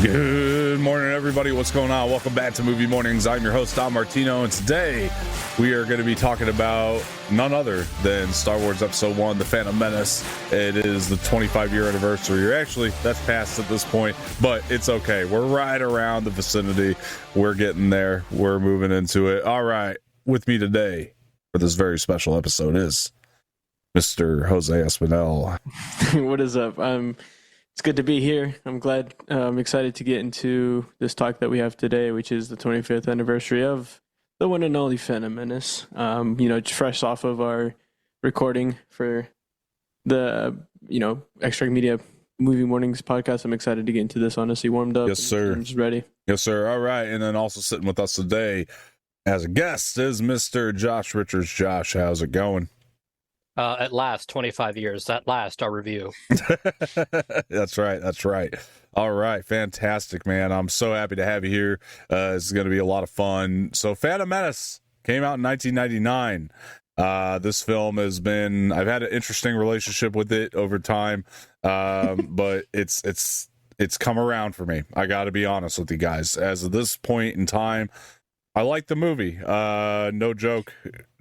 Good morning, everybody. What's going on? Welcome back to Movie Mornings. I'm your host, Don Martino, and today we are going to be talking about none other than Star Wars Episode 1, The Phantom Menace. It is the 25-year anniversary, or actually, that's past at this point, but it's okay. We're right around the vicinity. We're getting there. We're moving into it. All right. With me today for this very special episode is Mr. Jose Espinel. What is up? It's good to be here. I'm excited to get into this talk that we have today, which is the 25th anniversary of the one and only Phantom Menace. Fresh off of our recording for the, Extract Media Movie Mornings podcast. I'm excited to get into this, honestly, warmed up. Yes, sir. I'm just ready. Yes, sir. All right. And then also sitting with us today as a guest is Mr. Josh Richards. Josh, how's it going? At last, 25 years. At last, our review. That's right. All right. Fantastic, man. I'm so happy to have you here. This is going to be a lot of fun. So Phantom Menace came out in 1999. This film I've had an interesting relationship with it over time. But it's come around for me. I got to be honest with you guys. As of this point in time, I like the movie. No joke.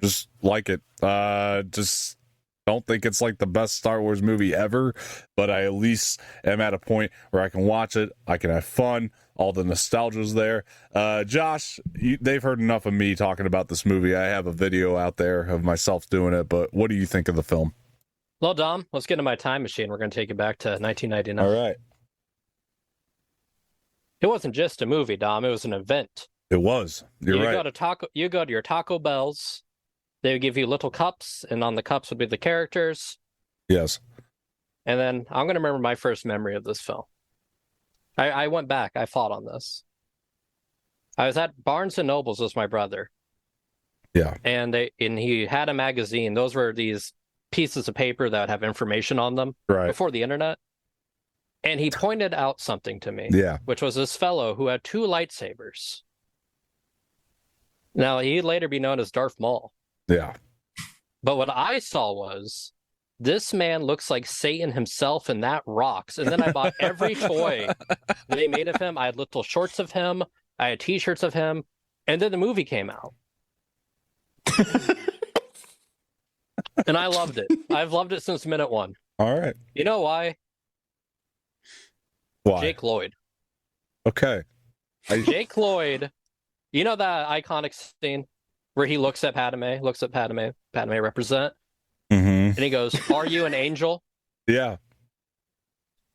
Just like it. Just don't think it's like the best Star Wars movie ever, but I at least am at a point where I can watch it. I can have fun. All the nostalgia's there. Josh, they've heard enough of me talking about this movie. I have a video out there of myself doing it, but what do you think of the film? Well, Dom, let's get into my time machine. We're going to take it back to 1999. All right. It wasn't just a movie, Dom. It was an event. It was. You're right. You go to your Taco Bells. They would give you little cups, and on the cups would be the characters. Yes. And then I'm going to remember my first memory of this film. I went back. I fought on this. I was at Barnes & Noble's with my brother. Yeah. And he had a magazine. Those were these pieces of paper that would have information on them before the internet. And he pointed out something to me, which was this fellow who had two lightsabers. Now, he'd later be known as Darth Maul. Yeah. But what I saw was, this man looks like Satan himself, and that rocks. And then I bought every toy they made of him. I had little shorts of him. I had t-shirts of him. And then the movie came out. And I loved it. I've loved it since minute one. All right. You know why? Why? Jake Lloyd. Okay. Jake Lloyd, you know that iconic scene where he looks at Padme represent, and he goes, "Are you an angel?" Yeah.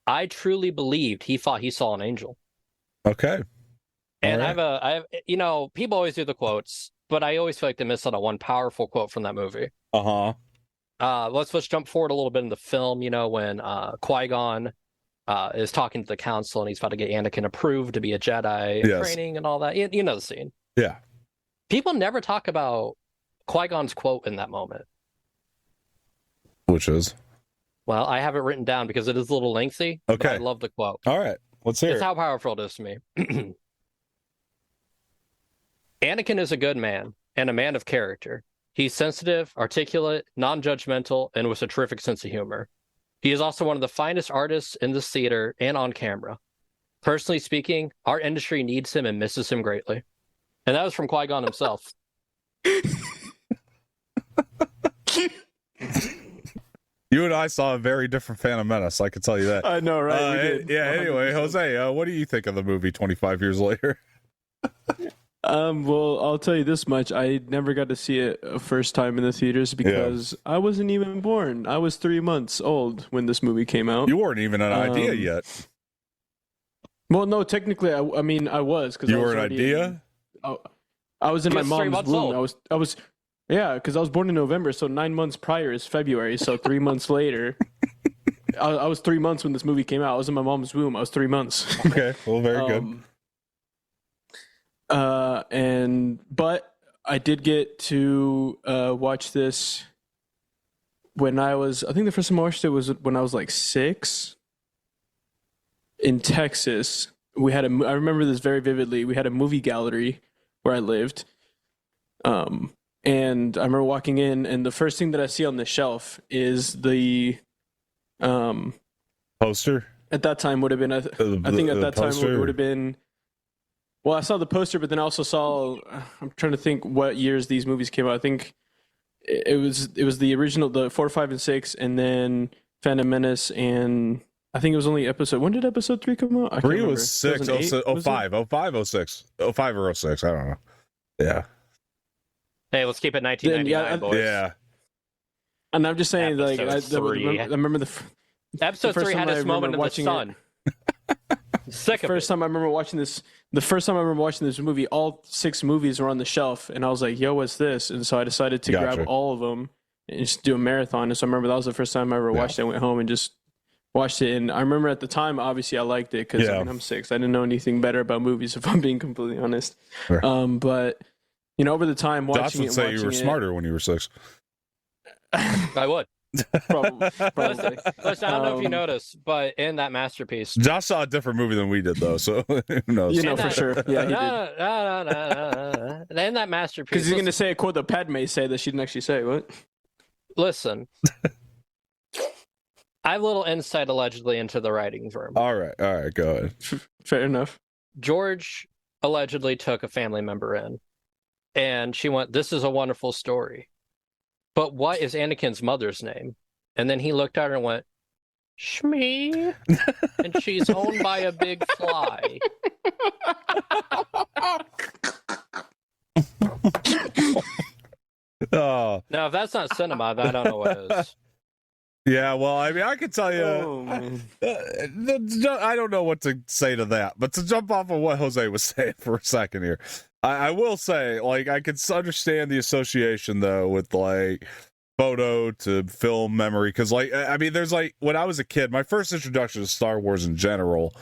I truly believed he thought he saw an angel. Okay. And I have, people always do the quotes, but I always feel like they miss out on one powerful quote from that movie. Let's jump forward a little bit in the film. When Qui-Gon is talking to the council and he's about to get Anakin approved to be a Jedi training and all that. You know the scene. Yeah. People never talk about Qui-Gon's quote in that moment. Which is? Well, I have it written down because it is a little lengthy. Okay. But I love the quote. All right. Let's hear it. It's how powerful it is to me. Anakin is a good man and a man of character. He's sensitive, articulate, non-judgmental, and with a terrific sense of humor. He is also one of the finest artists in this theater and on camera. Personally speaking, our industry needs him and misses him greatly. And that was from Qui-Gon himself. You and I saw a very different Phantom Menace, I can tell you that. I know, right? Anyway, Jose, what do you think of the movie 25 years later? Well, I'll tell you this much. I never got to see it a first time in the theaters because I wasn't even born. I was 3 months old when this movie came out. You weren't even an idea yet. Well, no, technically, I was. You were an idea? I was in my mom's 3 months womb. old. I was, because I was born in November, so 9 months prior is February. So 3 months later, I was 3 months when this movie came out. I was in my mom's womb. I was 3 months. Okay, well, very good. But I did get to watch this when I think the first time I watched it was when I was like 6 in Texas. I remember this very vividly. We had a movie gallery where I lived. And I remember walking in, and the first thing that I see on the shelf is the poster. at that time would have been. I think at that time it would have been. Well, I saw the poster, but then I also saw. I'm trying to think what years these movies came out. I think it was the original, the 4, 5, and 6, and then Phantom Menace, and I think it was only episode. When did episode 3 come out? 3 was 6, 05, 05, 06, 05 or 06. I don't know. Yeah. Hey, let's keep it 1999, boys. Yeah. And I'm just saying, episode I remember episode 3 had its moment in the sun. Sick of it. The first time I remember watching this movie, all 6 movies were on the shelf, and I was like, "Yo, what's this?" And so I decided to grab all of them and just do a marathon. And so I remember that was the first time I ever watched it. I went home and just watched it, and I remember at the time, obviously, I liked it because I'm 6. I didn't know anything better about movies, if I'm being completely honest. Sure. But over the time watching Josh would say you were smarter when you were 6. I would. Probably. Listen, I don't know if you noticed, but in that masterpiece, Josh saw a different movie than we did, though. So who knows? For sure. Yeah, he did. No. In that masterpiece, because he's going to say a quote that Padme said that she didn't actually say. What? Listen, I have a little insight allegedly into the writings room. All right, go ahead. Fair enough. George allegedly took a family member in, and she went, "This is a wonderful story. But what is Anakin's mother's name?" And then he looked at her and went, "Shmi." And she's owned by a big fly. Oh. Now, if that's not cinema, I don't know what is. Yeah, well, I mean, I could tell you. Oh, I don't know what to say to that, but to jump off of what Jose was saying for a second here, I will say, like, I could understand the association, though, with, like, photo to film memory. Because, like, I mean, there's, like, when I was a kid, my first introduction to Star Wars in general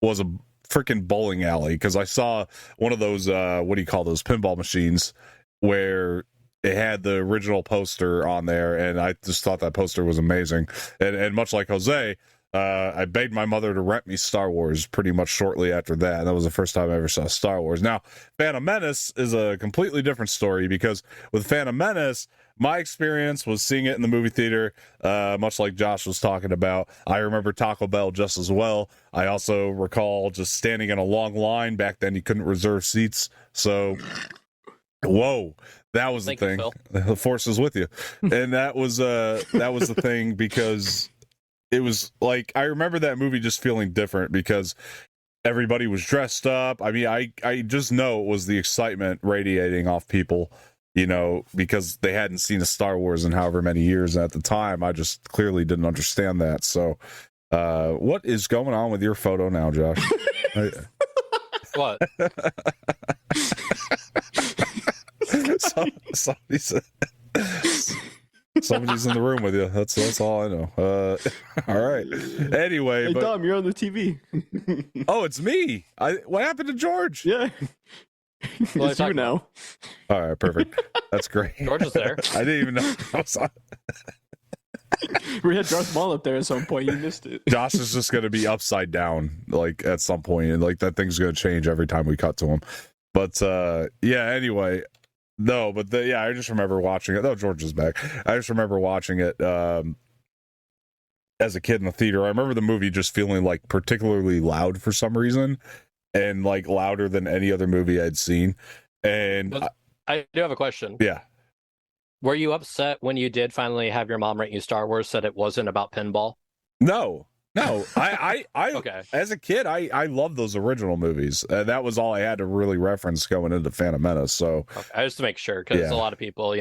was a freaking bowling alley. Because I saw one of those, what do you call those, pinball machines, where it had the original poster on there, and I just thought that poster was amazing. And much like Jose, I begged my mother to rent me Star Wars pretty much shortly after that. And that was the first time I ever saw Star Wars. Now, Phantom Menace is a completely different story, because with Phantom Menace, my experience was seeing it in the movie theater, much like Josh was talking about. I remember Taco Bell just as well. I also recall just standing in a long line. Back then, you couldn't reserve seats. So, whoa. That was the thing. The Force is with you. And that was the thing, because it was like, I remember that movie just feeling different because everybody was dressed up. I mean, I just know it was the excitement radiating off people, because they hadn't seen a Star Wars in however many years. And at the time, I just clearly didn't understand that. So what is going on with your photo now, Josh? What? Somebody's in the room with you. That's all I know. All right. Anyway, hey, Dom, you're on the TV. Oh, it's me. What happened to George? Yeah. Well, it's you now. All right, perfect. That's great. George is there. I didn't even know I was on. We had Darth Maul up there at some point. You missed it. Josh is just going to be upside down, like, at some point, and like that thing's going to change every time we cut to him. But yeah. Anyway. No, but I just remember watching it. Oh, George is back. I just remember watching it as a kid in the theater. I remember the movie just feeling like particularly loud for some reason, and like louder than any other movie I'd seen. And I do have a question. Yeah. Were you upset when you did finally have your mom rent you Star Wars, said it wasn't about pinball? No. I okay. As a kid, I loved those original movies. That was all I had to really reference going into Phantom Menace. So okay. Just to make sure, because a lot of people,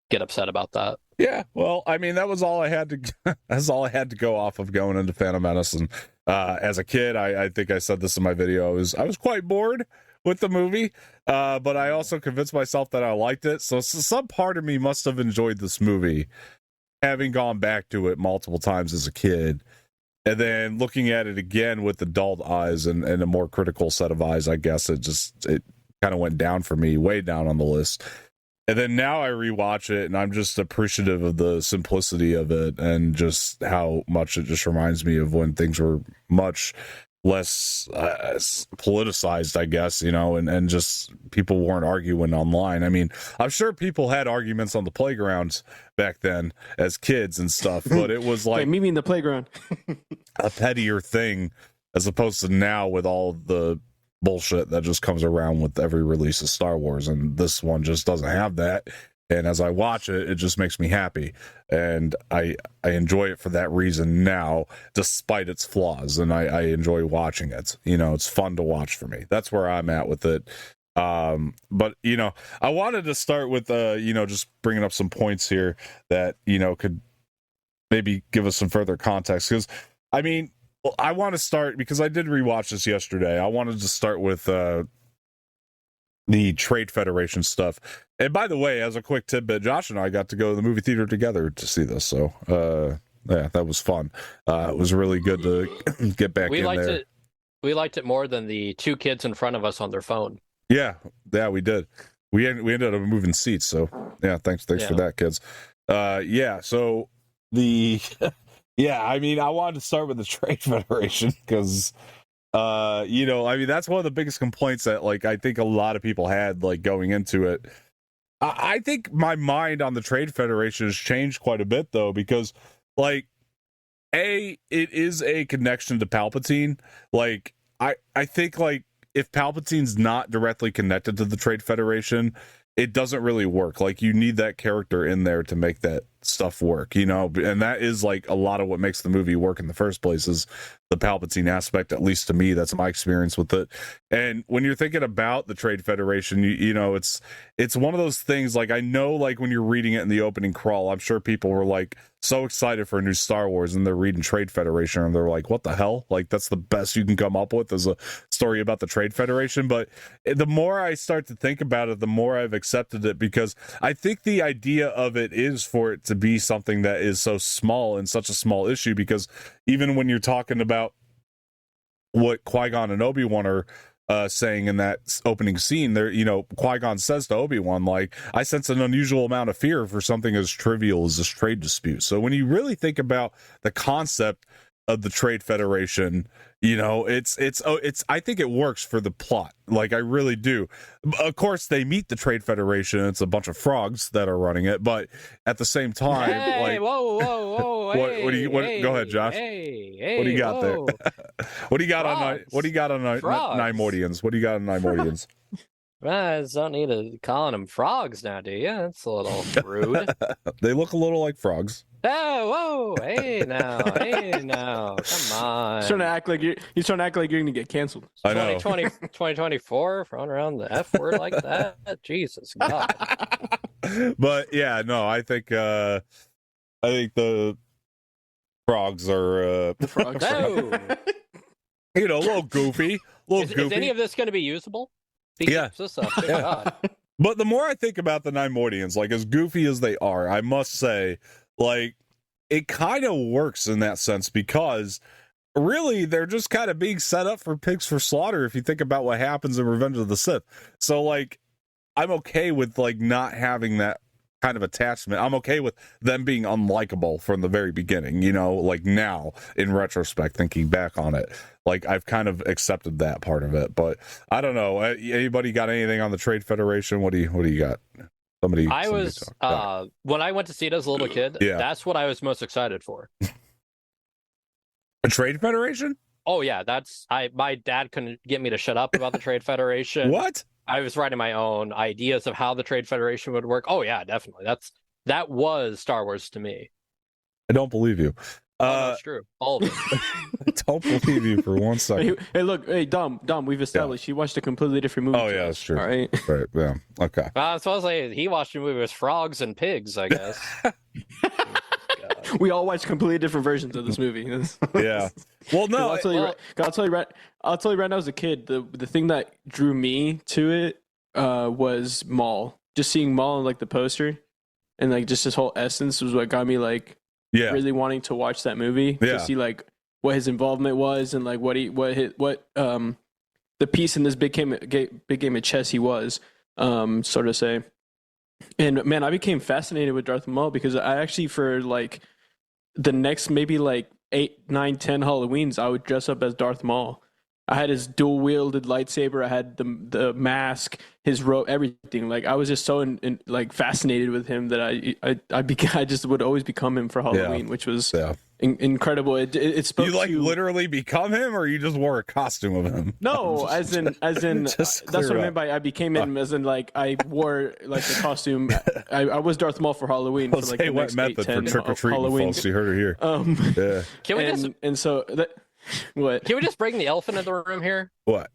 get upset about that. Yeah, well, I mean, that was all I had to. That's all I had to go off of going into Phantom Menace. And as a kid, I think I said this in my video. I was quite bored with the movie, but I also convinced myself that I liked it. So some part of me must have enjoyed this movie, having gone back to it multiple times as a kid, and then looking at it again with adult eyes and a more critical set of eyes. I guess it kind of went down for me, way down on the list. And then now I rewatch it, and I'm just appreciative of the simplicity of it, and just how much it just reminds me of when things were much less politicized, I guess, and just people weren't arguing online. I mean, I'm sure people had arguments on the playgrounds back then as kids and stuff, but it was like meet me in the playground. a pettier thing as opposed to now with all the bullshit that just comes around with every release of Star Wars, and this one just doesn't have that. And as I watch it, it just makes me happy, and I enjoy it for that reason now, despite its flaws. And I enjoy watching it. It's fun to watch for me. That's where I'm at with it. But I wanted to start with just bringing up some points here that could maybe give us some further context, because I mean, I want to start because I did rewatch this yesterday. I wanted to start with the Trade Federation stuff. And by the way, as a quick tidbit, Josh and I got to go to the movie theater together to see this. So, yeah, that was fun. It was really good to get back in there. We liked it more than the two kids in front of us on their phone. Yeah, we did. We ended up moving seats. So, yeah, thanks for that, kids. So I mean, I wanted to start with the Trade Federation because that's one of the biggest complaints that I think a lot of people had going into it. I think my mind on the Trade Federation has changed quite a bit though, because it is a connection to Palpatine. I think if Palpatine's not directly connected to the Trade Federation, it doesn't really work. You need that character in there to make that stuff work, and that is a lot of what makes the movie work in the first place is the Palpatine aspect. At least to me, that's my experience with it. And when you're thinking about the Trade Federation, it's one of those things. I know, when you're reading it in the opening crawl, I'm sure people were so excited for a new Star Wars, and they're reading Trade Federation and they're like, what the hell? That's the best you can come up with as a story about the Trade Federation. But the more I start to think about it, the more I've accepted it, because I think the idea of it is for it to be something that is so small and such a small issue, because even when you're talking about what Qui-Gon and Obi-Wan are saying in that opening scene there, Qui-Gon says to Obi-Wan, I sense an unusual amount of fear for something as trivial as this trade dispute. So when you really think about the concept of the Trade Federation, I think it works for the plot. I really do. Of course, they meet the Trade Federation. It's a bunch of frogs that are running it, but at the same time, whoa, go ahead, Josh. What do you got there? What do you got on Nimordians? What do you got on Nimordians? I don't need to calling them frogs now, do you? That's a little rude. They look a little like frogs. Oh, whoa, hey now, come on. He's trying to act like you're gonna get canceled. I know. 2024, throwing around the F word like that. Jesus God. But yeah, no, I think the frogs are The frogs. No. a little goofy. Is any of this going to be usable? Yeah. God. But the more I think about the Nimordians, as goofy as they are, I must say, it kind of works in that sense, because really they're just kind of being set up for pigs for slaughter if you think about what happens in Revenge of the Sith. So I'm okay with not having that kind of attachment. I'm okay with them being unlikable from the very beginning, now in retrospect, thinking back on it, I've kind of accepted that part of it. But I don't know, anybody got anything on the Trade Federation? What do you got? Somebody when I went to see it as a little kid, that's what I was most excited for. A Trade Federation? Oh yeah, my dad couldn't get me to shut up about the Trade Federation. What? I was writing my own ideas of how the Trade Federation would work. Oh yeah, definitely. That was Star Wars to me. I don't believe you. That's true. All of it. I don't believe you for 1 second. Hey, look, Dom, we've established he watched a completely different movie. Oh yeah, that's true. All right. Right. Yeah. Okay. Supposedly he watched a movie with frogs and pigs, I guess. We all watched completely different versions of this movie. Yeah. Well, no. I'll tell you right now, as a kid, the thing that drew me to it was Maul. Just seeing Maul in the poster, and just his whole essence was what got me really wanting to watch that movie to see what his involvement was, and what the piece in this big game of chess he was, sort of say. And man, I became fascinated with Darth Maul, because I actually, for the next maybe 8, 9, 10 Halloweens, I would dress up as Darth Maul I had his dual wielded lightsaber. I had the mask, his robe, everything. Like I was just so like fascinated with him that I just would always become him for Halloween, which was incredible. It spoke. You like literally become him, or you just wore a costume of him? No, as in that's what I meant by I became him. As in like I wore like the costume. I was Darth Maul for Halloween for like the next 8-10 Halloween. Folks, you heard it here. Yeah. Can we what? Can we just bring the elephant in the room here? What?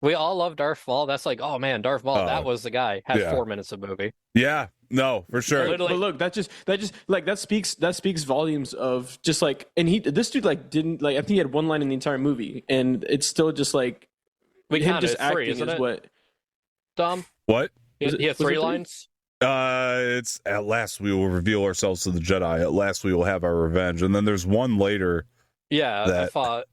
We all love Darth Maul. That's like, oh man, Darth Maul. That was the guy. Had 4 minutes of movie. Yeah, no, for sure. But look, that speaks volumes of just like, and this dude like didn't like. I think he had one line in the entire movie, and it's still just like him just acting is what. Dom. What? He had 3 lines. It's at last we will reveal ourselves to the Jedi. At last we will have our revenge, and then there's one later. Yeah, I thought.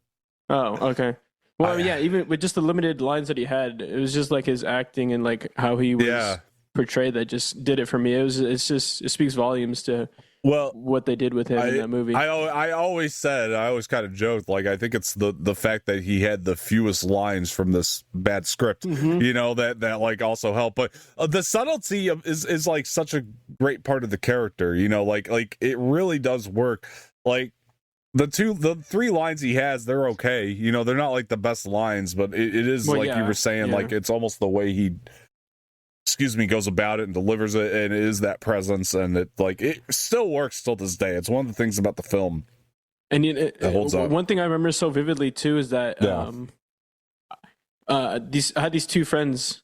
Oh, okay. Well, yeah, even with just the limited lines that he had, it was just like his acting and like how he was portrayed that just did it for me. It speaks volumes to what they did with him in that movie. I always kind of joked, like I think it's the fact that he had the fewest lines from this bad script, you know, that like also helped. But the subtlety is like such a great part of the character, you know, like it really does work. Like the 3 lines he has, they're okay, you know, they're not like the best lines, but it is you were saying, like it's almost the way he goes about it and delivers it, and it is that presence, and it still works till this day. It's one of the things about the film, and it holds up. One thing I remember so vividly too is that I had these 2 friends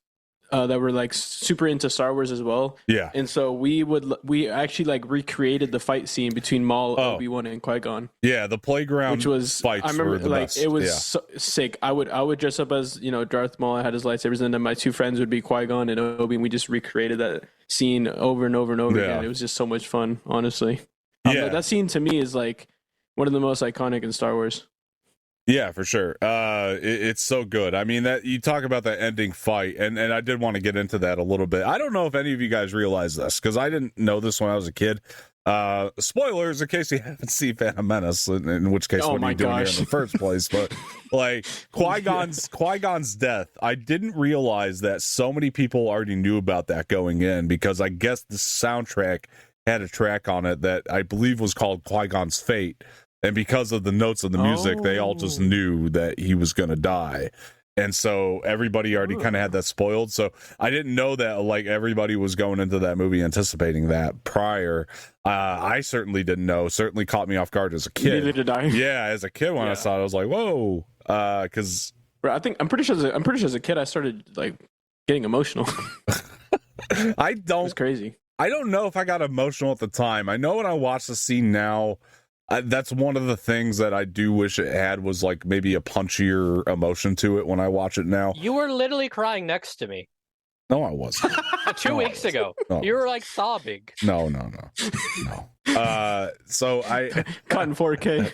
that were like super into Star Wars as well. Yeah. And so we actually like recreated the fight scene between Maul, Obi-Wan, and Qui-Gon. Yeah, the playground, which was fights. I remember, were the like best. It was so sick. I would dress up as, you know, Darth Maul. I had his lightsabers, and then my 2 friends would be Qui-Gon and Obi, and we just recreated that scene over and over and over again. It was just so much fun, honestly. That scene to me is like one of the most iconic in Star Wars. Yeah, for sure. It's so good. I mean, that you talk about that ending fight, and I did want to get into that a little bit. I don't know if any of you guys realize this, because I didn't know this when I was a kid. Spoilers in case you haven't seen Phantom Menace, in which case what are you doing here in the first place? But like Qui-Gon's death, I didn't realize that so many people already knew about that going in, because I guess the soundtrack had a track on it that I believe was called Qui-Gon's Fate. And because of the notes of the music, they all just knew that he was going to die. And so everybody already kind of had that spoiled. So I didn't know that, like, everybody was going into that movie anticipating that prior. I certainly didn't know. Certainly caught me off guard as a kid. Neither did I. Yeah, as a kid when I saw it, I was like, whoa. Because I'm pretty sure as a kid I started like getting emotional. It was crazy. I don't know if I got emotional at the time. I know when I watch the scene now, that's one of the things that I do wish it had, was like maybe a punchier emotion to it when I watch it now. You were literally crying next to me. No, I wasn't. 2 weeks ago. No. You were like sobbing. No. So I caught in 4K.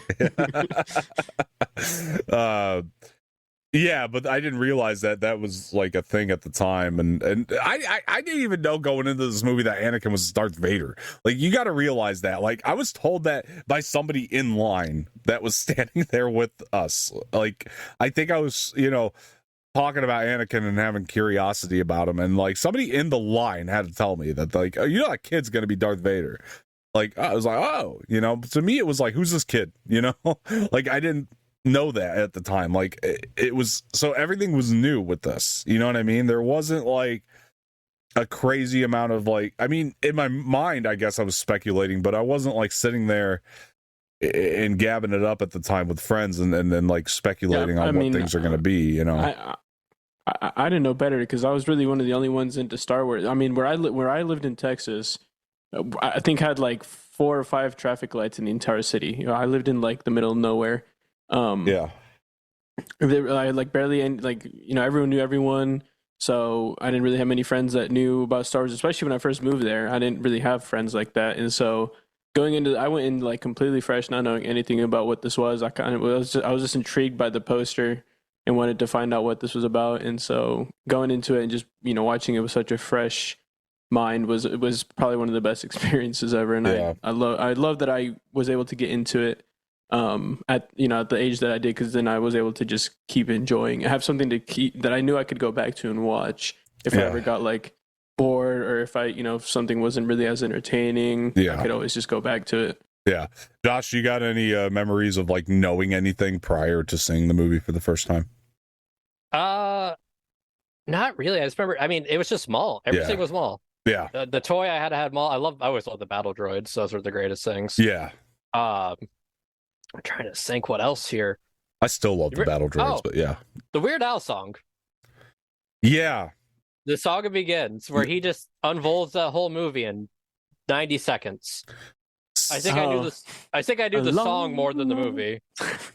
Yeah, but I didn't realize that was like a thing at the time, and I didn't even know going into this movie that Anakin was Darth Vader. Like, you got to realize that. Like, I was told that by somebody in line that was standing there with us. Like, I think I was, you know, talking about Anakin and having curiosity about him, and like somebody in the line had to tell me that, like, oh, you know, that kid's gonna be Darth Vader. Like, I was like, oh, you know, to me it was like, who's this kid? You know, like, I didn't know that at the time. Like, it was, so everything was new with this, you know what I mean? There wasn't like a crazy amount of, like, I mean, in my mind, I guess I was speculating, but I wasn't like sitting there and gabbing it up at the time with friends and then like speculating on what things are going to be, you know. I didn't know better, because I was really one of the only ones into Star Wars. I mean, where I lived in Texas, I think had like 4 or 5 traffic lights in the entire city. You know, I lived in like the middle of nowhere. I like barely any, like, you know, everyone knew everyone, so I didn't really have many friends that knew about Star Wars, especially when I first moved there. I didn't really have friends like that, and so I went in like completely fresh, not knowing anything about what this was. I was just intrigued by the poster and wanted to find out what this was about, and so going into it and just, you know, watching it with such a fresh mind was probably one of the best experiences ever, and I love that I was able to get into it. at the age that I did, because then I was able to just keep enjoying. I have something to keep that I knew I could go back to and watch if I ever got like bored, or if if something wasn't really as entertaining. I could always just go back to it. Yeah. Josh, you got any memories of like knowing anything prior to seeing the movie for the first time? Not really. I just remember, I mean, it was just Maul. Everything was Maul. Yeah. The toy I had Maul. I always loved the battle droids. Those were the greatest things. Yeah. I'm trying to think what else here. I still love the battle droids, but yeah. The Weird Al song. Yeah. The Saga Begins, where he just unfolds that whole movie in 90 seconds. I think I knew this. I think I knew the song more than the movie.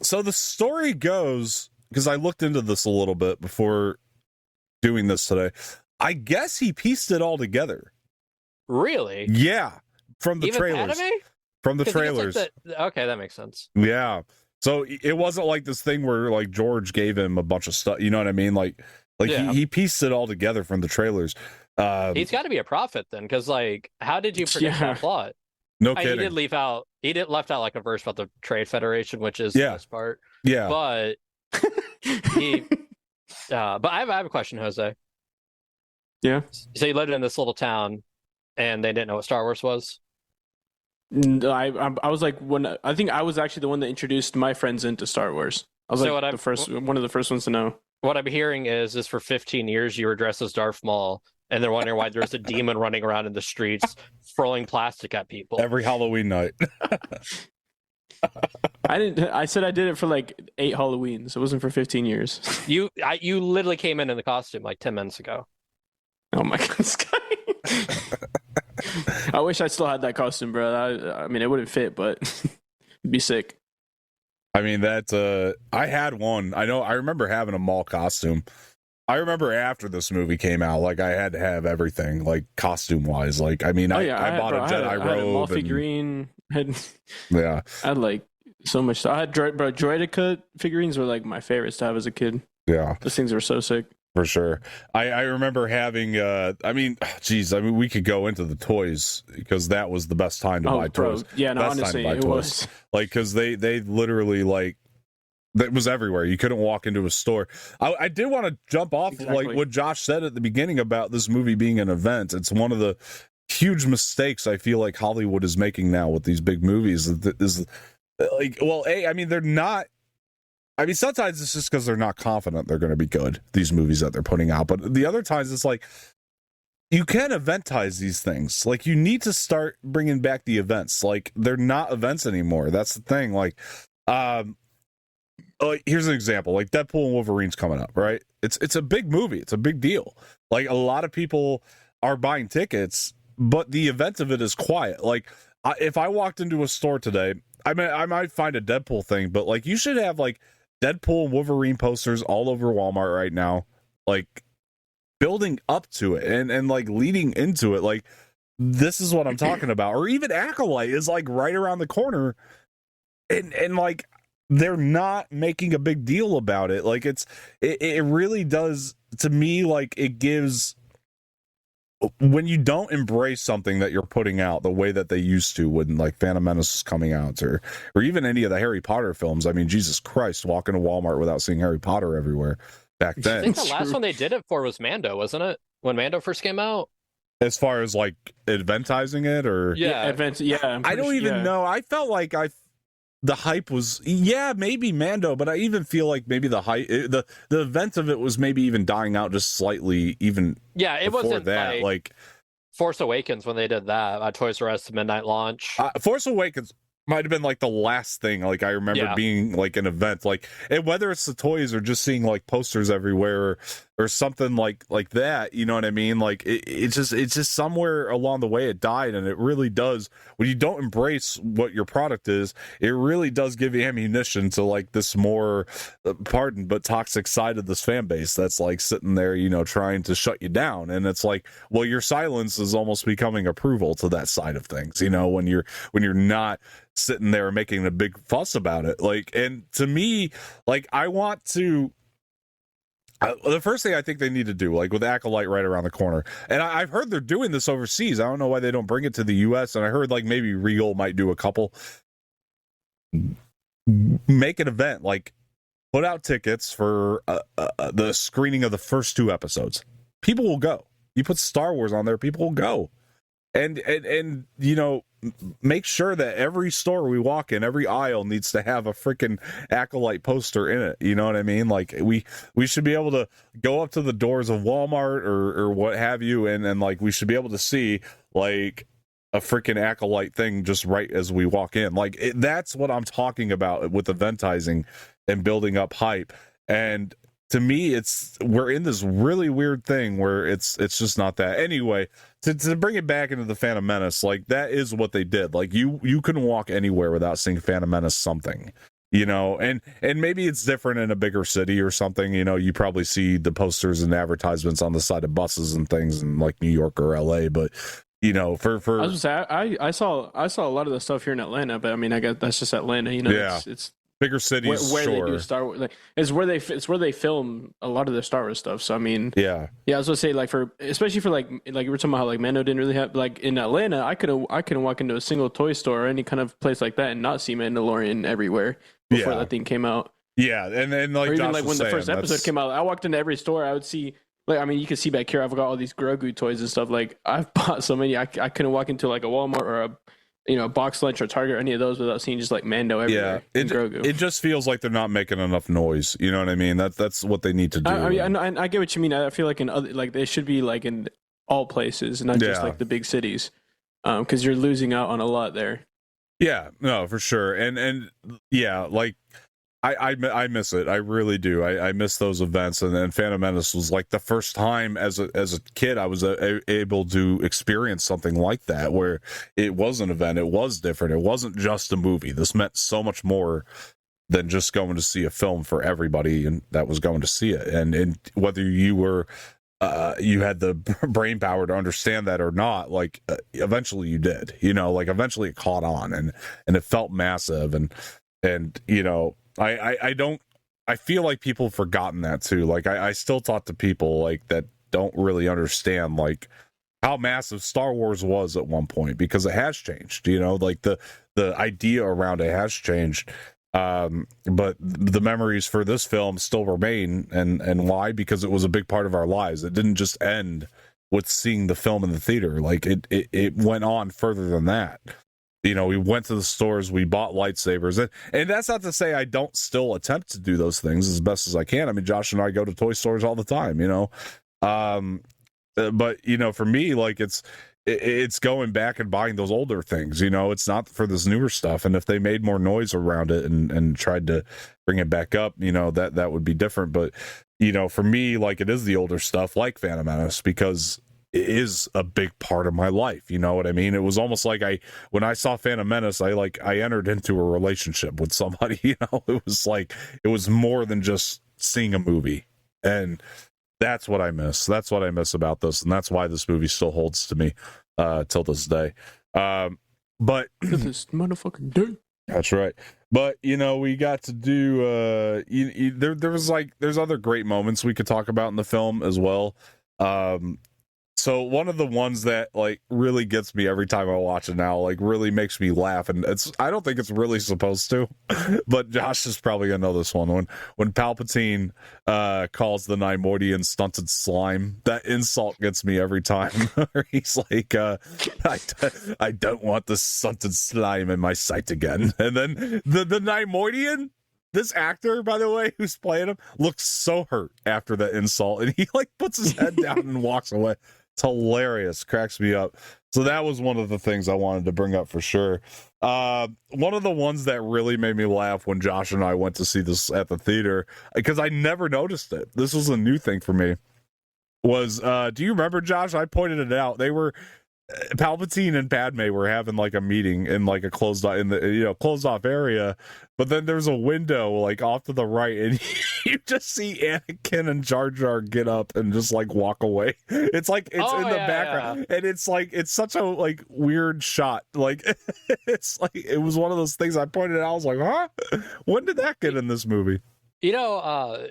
So the story goes, because I looked into this a little bit before doing this today. I guess he pieced it all together. Really? Yeah. From the Even trailers. Padme? From the trailers. Okay, that makes sense. Yeah. So it wasn't like this thing where like George gave him a bunch of stuff. You know what I mean? Like he pieced it all together from the trailers. He's got to be a prophet then, because like, how did you predict that plot? No kidding. He did leave out. He did left out like a verse about the Trade Federation, which is the best part. Yeah. But but I have a question, Jose. Yeah. So you lived in this little town, and they didn't know what Star Wars was. I was like I think I was actually the one that introduced my friends into Star Wars. I was one of the first ones to know. What I'm hearing is for 15 years you were dressed as Darth Maul, and they're wondering why there's a demon running around in the streets throwing plastic at people every Halloween night. I said I did it for like 8 Halloweens. It wasn't for 15 years. You literally came in the costume like 10 minutes ago. Oh my God, Sky. I wish I still had that costume, bro. I mean, it wouldn't fit, but it'd be sick. I mean, I had one. I remember having a Maul costume. I remember after this movie came out, like I had to have everything, like costume wise. Like, I mean, I bought a Jedi robe. I had a Maul figurine. I had like so much stuff. I had Droideka figurines were like my favorites to have as a kid. Yeah. Those things were so sick. For sure. I remember having, we could go into the toys because that was the best time to buy toys. Yeah, no, honestly, it was. Like, because they literally, like, that was everywhere. You couldn't walk into a store. I did want to jump off like what Josh said at the beginning about this movie being an event. It's one of the huge mistakes I feel like Hollywood is making now with these big movies. Is like, well, they're not. I mean, sometimes it's just because they're not confident they're going to be good, these movies that they're putting out. But the other times it's like, you can eventize these things. Like, you need to start bringing back the events. Like, they're not events anymore. That's the thing. Like, here's an example. Like, Deadpool and Wolverine's coming up, right? It's a big movie. It's a big deal. Like, a lot of people are buying tickets, but the event of it is quiet. Like, if I walked into a store today, I might find a Deadpool thing, but, like, you should have, like, Deadpool and Wolverine posters all over Walmart right now, like building up to it and like leading into it. Like, this is what I'm talking about. Or even Acolyte is like right around the corner, and like they're not making a big deal about it. Like, it really does, to me, like, it gives, when you don't embrace something that you're putting out the way that they used to when like Phantom Menace is coming out, or even any of the Harry Potter films. I mean, Jesus Christ, walking to Walmart without seeing Harry Potter everywhere back then. I think the last one they did it for was Mando, wasn't it? When Mando first came out? As far as like advertising it, or I don't even know. I felt like the hype was, maybe Mando, but I even feel like maybe the hype, the event of it was maybe even dying out just slightly. Even it wasn't that like Force Awakens when they did that at Toys R Us midnight launch. Force Awakens might have been like the last thing like I remember being like an event, like, and whether it's the toys or just seeing like posters everywhere or something like that, you know what I mean? Like, it's just somewhere along the way it died. And it really does, when you don't embrace what your product is, it really does give you ammunition to like this more pardon but toxic side of this fan base that's like sitting there, you know, trying to shut you down. And it's like, well, your silence is almost becoming approval to that side of things, you know, when you're not sitting there making a big fuss about it. Like, and to me, like, I want to, the first thing I think they need to do, like with Acolyte right around the corner, and I've heard they're doing this overseas. I don't know why they don't bring it to the US, and I heard like maybe Regal might do a couple. make an event, like put out tickets for the screening of the first 2 episodes. People will go. You put Star Wars on there, people will go. And you know, make sure that every store we walk in, every aisle needs to have a freaking Acolyte poster in it. You know what I mean? Like we should be able to go up to the doors of Walmart or what have you, and like we should be able to see like a freaking Acolyte thing just right as we walk in. Like that's what I'm talking about with eventizing and building up hype. And to me, we're in this really weird thing where it's just not that. Anyway, to bring it back into the Phantom Menace, like that is what they did. Like you couldn't walk anywhere without seeing Phantom Menace something, you know, and maybe it's different in a bigger city or something. You know, you probably see the posters and advertisements on the side of buses and things in like New York or LA, but you know, for I was gonna say, I saw a lot of the stuff here in Atlanta, but I mean, I guess that's just Atlanta, you know. Yeah. It's bigger cities, where sure. they do Star Wars, like, it's where they film a lot of their Star Wars stuff. So I mean, yeah. I was gonna say, like, especially for like you were talking about how like Mando didn't really have, like in Atlanta, I couldn't walk into a single toy store or any kind of place like that and not see Mandalorian everywhere before that thing came out. Yeah, and like, or even Josh like when the first episode came out, I walked into every store, I would see. Like, I mean, you can see back here, I've got all these Grogu toys and stuff. Like, I've bought so many, I couldn't walk into like a Walmart or a box lunch or Target or any of those without seeing just like Mando everywhere. Yeah, Grogu. It just feels like they're not making enough noise. You know what I mean? That's what they need to do. I mean, I get what you mean. I feel like in other, like they should be like in all places, and not just like the big cities, because you're losing out on a lot there. Yeah, no, for sure, and yeah, like. I miss it. I really do. I miss those events, and Phantom Menace was like the first time as a kid I was able to experience something like that, where it was an event, it was different, it wasn't just a movie. This meant so much more than just going to see a film for everybody and that was going to see it, and whether you were you had the brain power to understand that or not, like eventually you did. You know, like eventually it caught on, and it felt massive, and you know. I feel like people have forgotten that too. Like I still talk to people like that don't really understand like how massive Star Wars was at one point, because it has changed, you know, like the idea around it has changed. But the memories for this film still remain, and why? Because it was a big part of our lives. It didn't just end with seeing the film in the theater. Like it went on further than that. You know, we went to the stores, we bought lightsabers, and that's not to say I don't still attempt to do those things as best as I can. I mean, Josh and I go to toy stores all the time, you know. But you know, for me, like it's going back and buying those older things. You know, it's not for this newer stuff. And if they made more noise around it and tried to bring it back up, you know, that would be different. But you know, for me, like it is the older stuff, like Phantom Menace, because is a big part of my life. You know what I mean? It was almost like when I saw Phantom Menace, I entered into a relationship with somebody. You know, it was like it was more than just seeing a movie, and that's what I miss. That's what I miss about this, and that's why this movie still holds to me till this day. But this motherfucking day. That's right. But you know, we got to do there's other great moments we could talk about in the film as well. So one of the ones that like really gets me every time I watch it now, like really makes me laugh, and I don't think it's really supposed to, but Josh is probably gonna know this one. When Palpatine calls the Neimoidian stunted slime, that insult gets me every time. He's like, I don't want the stunted slime in my sight again. And then the Neimoidian, this actor, by the way, who's playing him, looks so hurt after that insult, and he like puts his head down and walks away. It's hilarious, cracks me up. So that was one of the things I wanted to bring up for sure. One of the ones that really made me laugh when Josh and I went to see this at the theater, because I never noticed it, this was a new thing for me, was do you remember, Josh? I pointed it out. They were Palpatine and Padme were having like a meeting in like a closed off area, but then there's a window like off to the right, and you just see Anakin and Jar Jar get up and just like walk away. It's like it's in the background, and it's like it's such a like weird shot. Like it's like it was one of those things I pointed out. I was like, huh? When did that get in this movie? You know,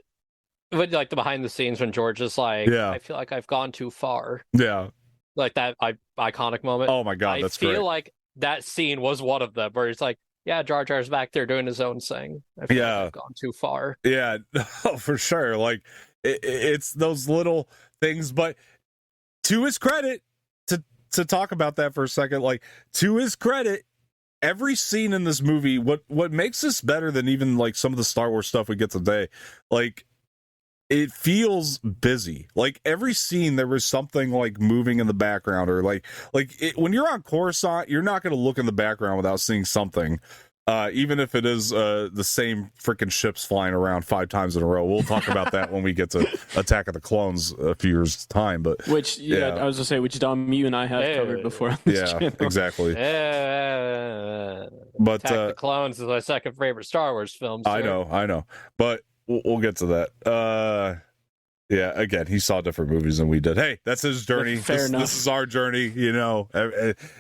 with like the behind the scenes when George is like, I feel like I've gone too far. Yeah. Like that iconic moment. Oh my god, that's great. I feel like that scene was one of them where it's like, yeah, Jar Jar's back there doing his own thing. I feel like I've gone too far. Yeah, for sure. Like it's those little things, but to his credit, to talk about that for a second, like to his credit, every scene in this movie, what makes this better than even like some of the Star Wars stuff we get today, like it feels busy. Like every scene there was something like moving in the background, or like when you're on Coruscant, you're not going to look in the background without seeing something. Even if it is the same freaking ships flying around 5 times in a row. We'll talk about that when we get to Attack of the Clones a few years' time. But which, I was gonna say, which Dom, you and I have covered before on this channel. Exactly. But Attack of the Clones is my second favorite Star Wars film. So. I know, but we'll get to that. Yeah, again, he saw different movies than we did. Hey, that's his journey. Fair enough. This is our journey, you know.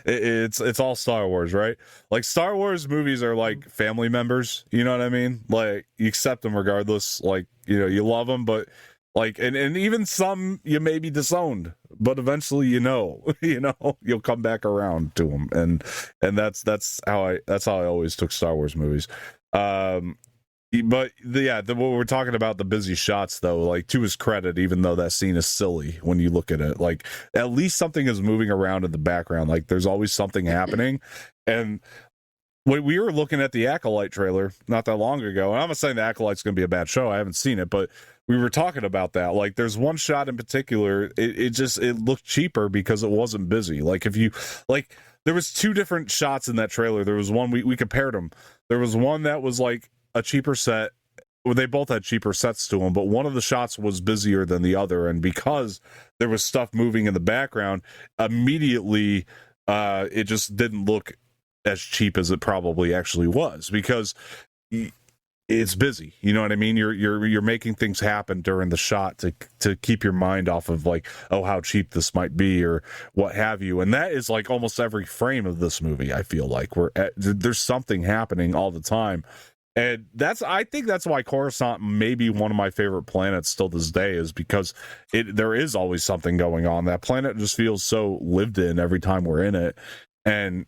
It's all Star Wars, right? Like Star Wars movies are like family members, you know what I mean? Like you accept them regardless. Like, you know, you love them, but like and even some you may be disowned, but eventually you'll come back around to them. And that's how I always took Star Wars movies. But what we're talking about, the busy shots though, like to his credit, even though that scene is silly when you look at it, like at least something is moving around in the background. Like there's always something happening. And when we were looking at the Acolyte trailer not that long ago, and I'm not saying the Acolyte's going to be a bad show, I haven't seen it, but we were talking about that. Like there's one shot in particular, it looked cheaper because it wasn't busy. Like there was 2 different shots in that trailer. There was one, we compared them. There was one that was like a cheaper set. Well, they both had cheaper sets to them, but one of the shots was busier than the other, and because there was stuff moving in the background, immediately it just didn't look as cheap as it probably actually was, because it's busy, you know what I mean? You're making things happen during the shot to keep your mind off of like, oh, how cheap this might be or what have you. And that is like almost every frame of this movie. I feel like there's something happening all the time. And I think that's why Coruscant may be one of my favorite planets still this day, is because there is always something going on. That planet just feels so lived in every time we're in it. And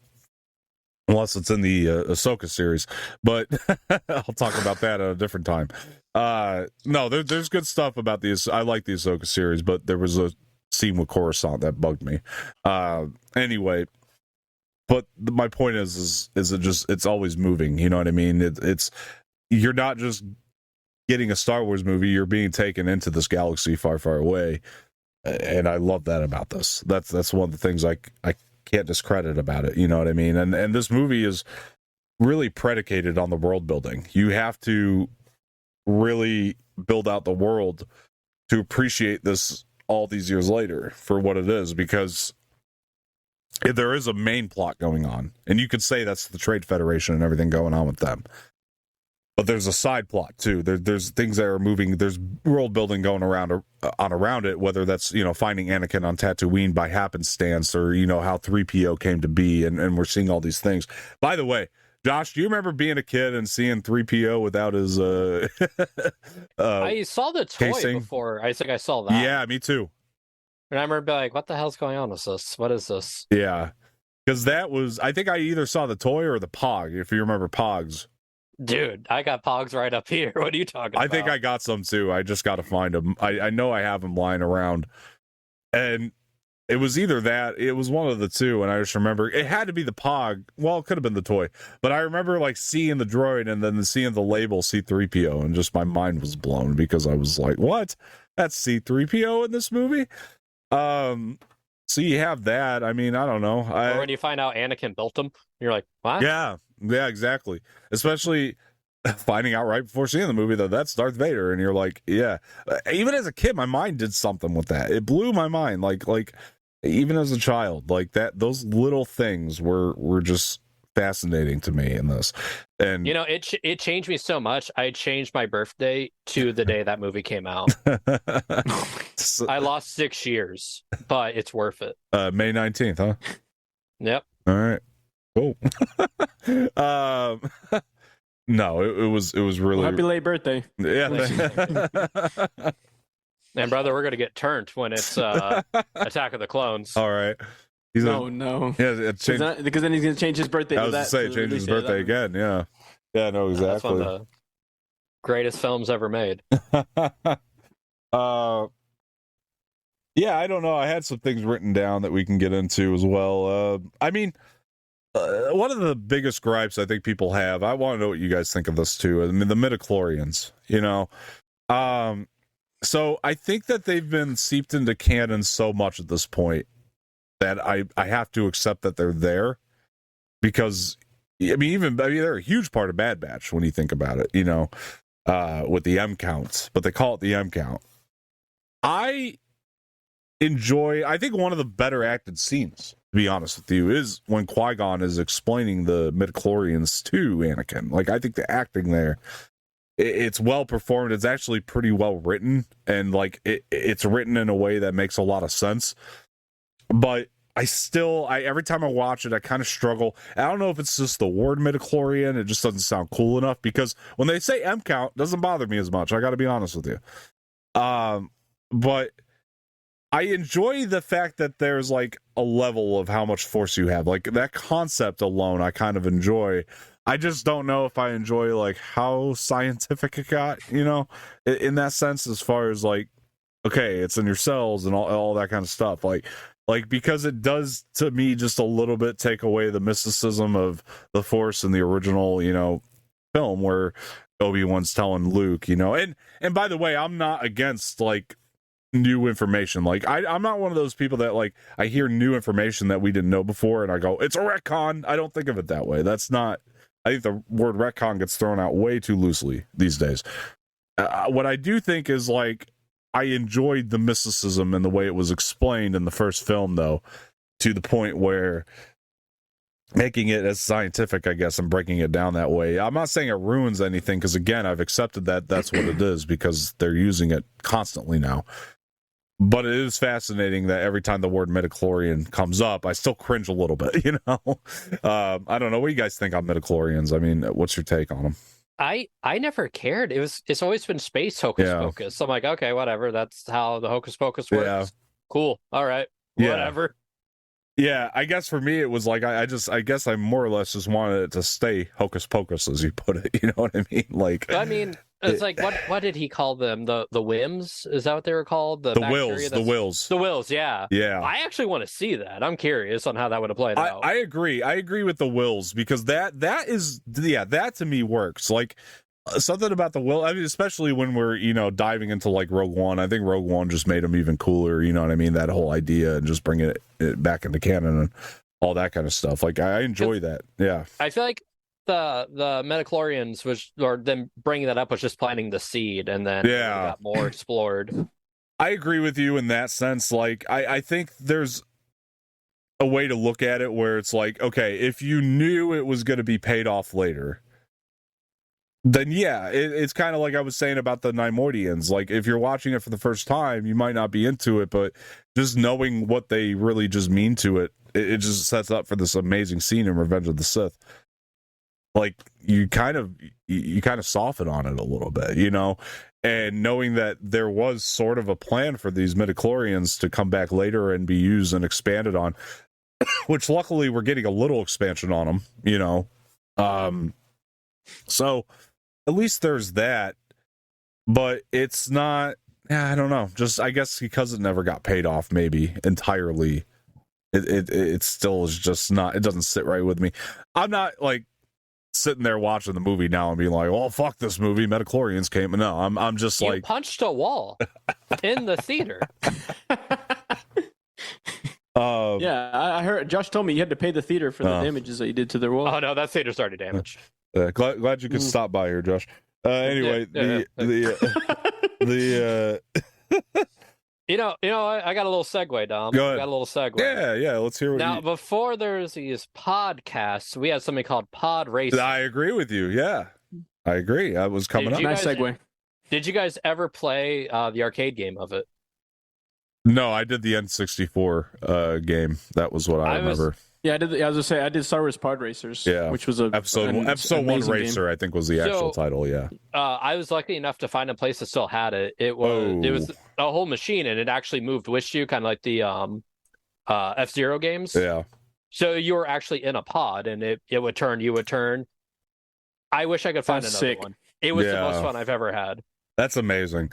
unless it's in the Ahsoka series, but I'll talk about that at a different time. No, there's good stuff about I like the Ahsoka series, but there was a scene with Coruscant that bugged me. Anyway, but my point is it's always moving. You know what I mean? You're not just getting a Star Wars movie, you're being taken into this galaxy far, far away. And I love that about this. That's one of the things I can't discredit about it. You know what I mean? And this movie is really predicated on the world building. You have to really build out the world to appreciate this all these years later for what it is, because there is a main plot going on, and you could say that's the Trade Federation and everything going on with them. But there's a side plot too. There's things that are moving. There's world building going around it. Whether that's finding Anakin on Tatooine by happenstance, or how 3PO came to be, and we're seeing all these things. By the way, Josh, do you remember being a kid and seeing 3PO without his? I saw the toy casing before. I think I saw that. Yeah, me too. And I remember being like, "What the hell's going on with this? What is this?" Yeah, because that was. I think I either saw the toy or the Pog. If you remember Pogs. Dude, I got Pogs right up here. What are you talking about? I think I got some too. I just got to find them. I know I have them lying around. And it was either that, it was one of the two, and I just remember it had to be the Pog. Well, it could have been the toy. But I remember like seeing the droid and then seeing the label C-3PO, and just my mind was blown, because I was like, what? That's C-3PO in this movie? So you have that. I mean, I don't know. Or when you find out Anakin built them, you're like, what? Yeah, exactly. Especially finding out right before seeing the movie that that's Darth Vader, and you're like, yeah. Even as a kid, my mind did something with that. It blew my mind. Like even as a child, like that, those little things were just fascinating to me in this. And it changed me so much. I changed my birthday to the day that movie came out. I lost 6 years, but it's worth it. May 19th, huh? Yep. All right. Cool. No, it was really, well, happy late birthday. Yeah. And brother, we're gonna get turned when it's Attack of the Clones. All right. No. Yeah, because then he's gonna change his birthday. I was to say change his birthday again. Yeah, no, exactly. That's one of the greatest films ever made. Yeah, I don't know. I had some things written down that we can get into as well. I mean, one of the biggest gripes I think people have, I want to know what you guys think of this too. I mean, the midichlorians, so I think that they've been seeped into canon so much at this point that I have to accept that they're there, because they're a huge part of Bad Batch when you think about it, with the M counts, but they call it the M count. I think one of the better acted scenes, to be honest with you, is when Qui-Gon is explaining the midichlorians to Anakin. Like, I think the acting there, it's well performed. It's actually pretty well written, and like it's written in a way that makes a lot of sense. But I every time I watch it, I kind of struggle. I don't know if it's just the word midichlorian. It just doesn't sound cool enough, because when they say M count, it doesn't bother me as much. I got to be honest with you. But I enjoy the fact that there's like a level of how much force you have. Like, that concept alone, I kind of enjoy. I just don't know if I enjoy like how scientific it got, in that sense, as far as like, okay, it's in your cells and all that kind of stuff. Like because it does to me just a little bit take away the mysticism of the Force in the original, film where Obi-Wan's telling Luke, and by the way, I'm not against like new information. Like, I'm not one of those people that like, I hear new information that we didn't know before and I go, it's a retcon. I don't think of it that way. That's not, I think the word retcon gets thrown out way too loosely these days. What I do think is like, I enjoyed the mysticism and the way it was explained in the first film, though, to the point where making it as scientific, I guess, and breaking it down that way. I'm not saying it ruins anything, because again, I've accepted that that's what it is, because they're using it constantly now. But it is fascinating that every time the word midichlorian comes up, I still cringe a little bit, I don't know. What do you guys think on midichlorians? I mean, what's your take on them? I never cared. It's always been space hocus pocus. So I'm like, okay, whatever. That's how the hocus pocus works. Yeah. Cool. All right. Whatever. Yeah, I guess for me it was like I guess I more or less just wanted it to stay hocus pocus, as you put it. You know what I mean? Like, it's like what did he call them? The whims? Is that what they were called? The wills. The wills. The wills. Yeah. Yeah. I actually want to see that. I'm curious on how that would have played out. I agree. I agree with the wills, because that to me works. Like, something about the will. I mean, especially when we're diving into like Rogue One. I think Rogue One just made them even cooler. You know what I mean? That whole idea, and just bringing it back into canon and all that kind of stuff. Like, I enjoy that. Yeah. I feel like the midichlorians or them bringing that up was just planting the seed, and then it got more explored. I agree with you in that sense. Like, I think there's a way to look at it where it's like, okay, if you knew it was going to be paid off later, then it's kind of like I was saying about the Neimoidians. Like, if you're watching it for the first time, you might not be into it, but just knowing what they really just mean to it, it just sets up for this amazing scene in Revenge of the Sith. Like, you kind of soften on it a little bit, and knowing that there was sort of a plan for these midichlorians to come back later and be used and expanded on, which luckily we're getting a little expansion on them, so at least there's that, but it's not, I don't know, just I guess because it never got paid off maybe entirely, it still is just not, it doesn't sit right with me. I'm not like sitting there watching the movie now and being like, oh, fuck this movie, midichlorians came. No, I'm just you like, punched a wall in the theater. Yeah, I heard Josh told me you had to pay the theater for the damages that you did to their wall. Oh no, that theater's already damaged. Glad you could stop by here, Josh. Anyway, the I got a little segue, Dom. Go ahead. Got a little segue. Yeah. Let's hear what now. Before there's these podcasts, we had something called Pod Racing. I agree with you. Yeah, I agree. I was coming up. Nice segue. Did you guys ever play the arcade game of it? No, I did the N64 game. That was what I remember. I did. I was gonna say I did Star Wars Pod Racers. Yeah, which was episode 1 Racer. Game. I think was the actual title. Yeah. I was lucky enough to find a place that still had it. It was a whole machine, and it actually moved with you, kind of like the F-Zero games. Yeah. So you were actually in a pod, and it would turn, you would turn. I wish I could find another one. It was the most fun I've ever had. That's amazing.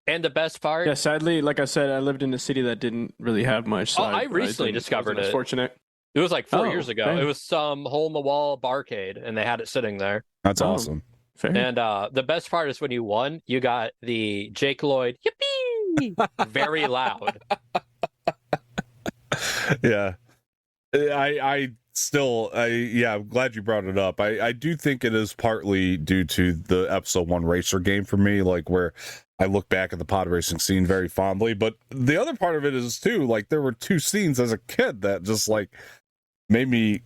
And the best part... Yeah, sadly, like I said, I lived in a city that didn't really have much. So I recently discovered it. Fortunate. It was like 4 years ago. Fair. It was some hole-in-the-wall barcade, and they had it sitting there. That's awesome. Fair. And the best part is when you won, you got the Jake Lloyd, yippee, very loud. Yeah. I'm glad you brought it up. I do think it is partly due to the episode 1 racer game for me, like where I look back at the pod racing scene very fondly. But the other part of it is too, like there were 2 scenes as a kid that just like made me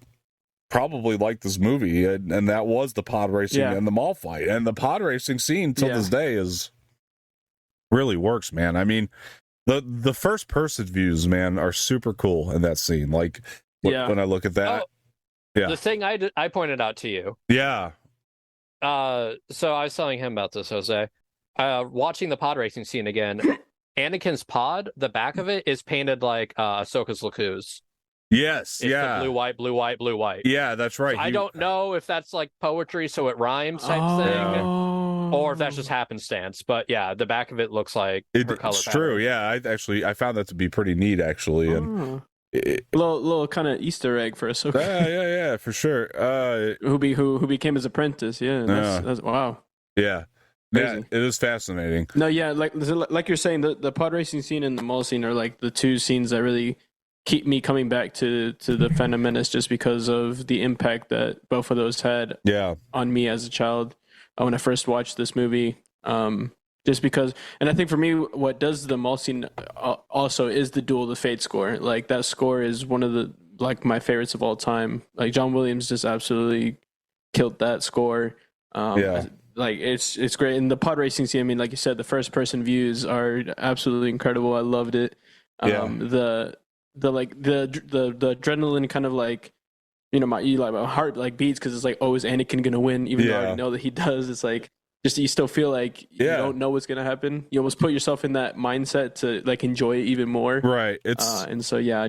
probably like this movie, and that was the pod racing and the mall fight. And the pod racing scene till this day is really works, man. I mean, the first person views, man, are super cool in that scene. Like when I look at that. The thing I pointed out to you. Yeah. So I was telling him about this, Jose. Watching the pod racing scene again, Anakin's pod, the back of it is painted like Ahsoka's Laku's. Yes, it's the blue, white, blue, white, blue, white. Yeah, that's right. So I don't know if that's like poetry, so it rhymes type thing, or if that's just happenstance. But yeah, the back of it looks like her color it's pattern. true. Yeah, I found that to be pretty neat, actually. And little kind of Easter egg for Ahsoka. Yeah, for sure. Who became his apprentice? Yeah, that's wow. Yeah. Yeah, it is fascinating. No, yeah, like you're saying, the pod racing scene and the mall scene are like the 2 scenes that really keep me coming back to the Phantom Menace, just because of the impact that both of those had on me as a child when I first watched this movie. Just because, and I think for me, what does the mall scene also is the Duel of the Fate score. Like that score is one of the my favorites of all time. Like John Williams just absolutely killed that score. Like it's great. And the pod racing scene, I mean, like you said, the first person views are absolutely incredible. I loved it. The adrenaline kind of like, my heart like beats because it's like, oh, is Anakin gonna win? Even though I already know that he does. It's like just you still feel like you don't know what's gonna happen. You almost put yourself in that mindset to like enjoy it even more. Right. It's and so I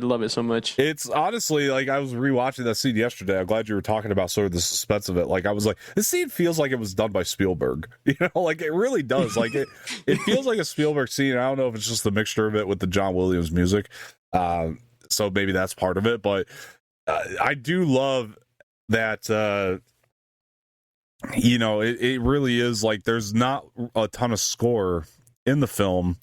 love it so much. It's honestly like I was rewatching that scene yesterday. I'm glad you were talking about sort of the suspense of it. Like I was like, this scene feels like it was done by Spielberg. Like it really does. Like it feels like a Spielberg scene. I don't know if it's just the mixture of it with the John Williams music. So maybe that's part of it. But I do love that. It really is like there's not a ton of score in the film,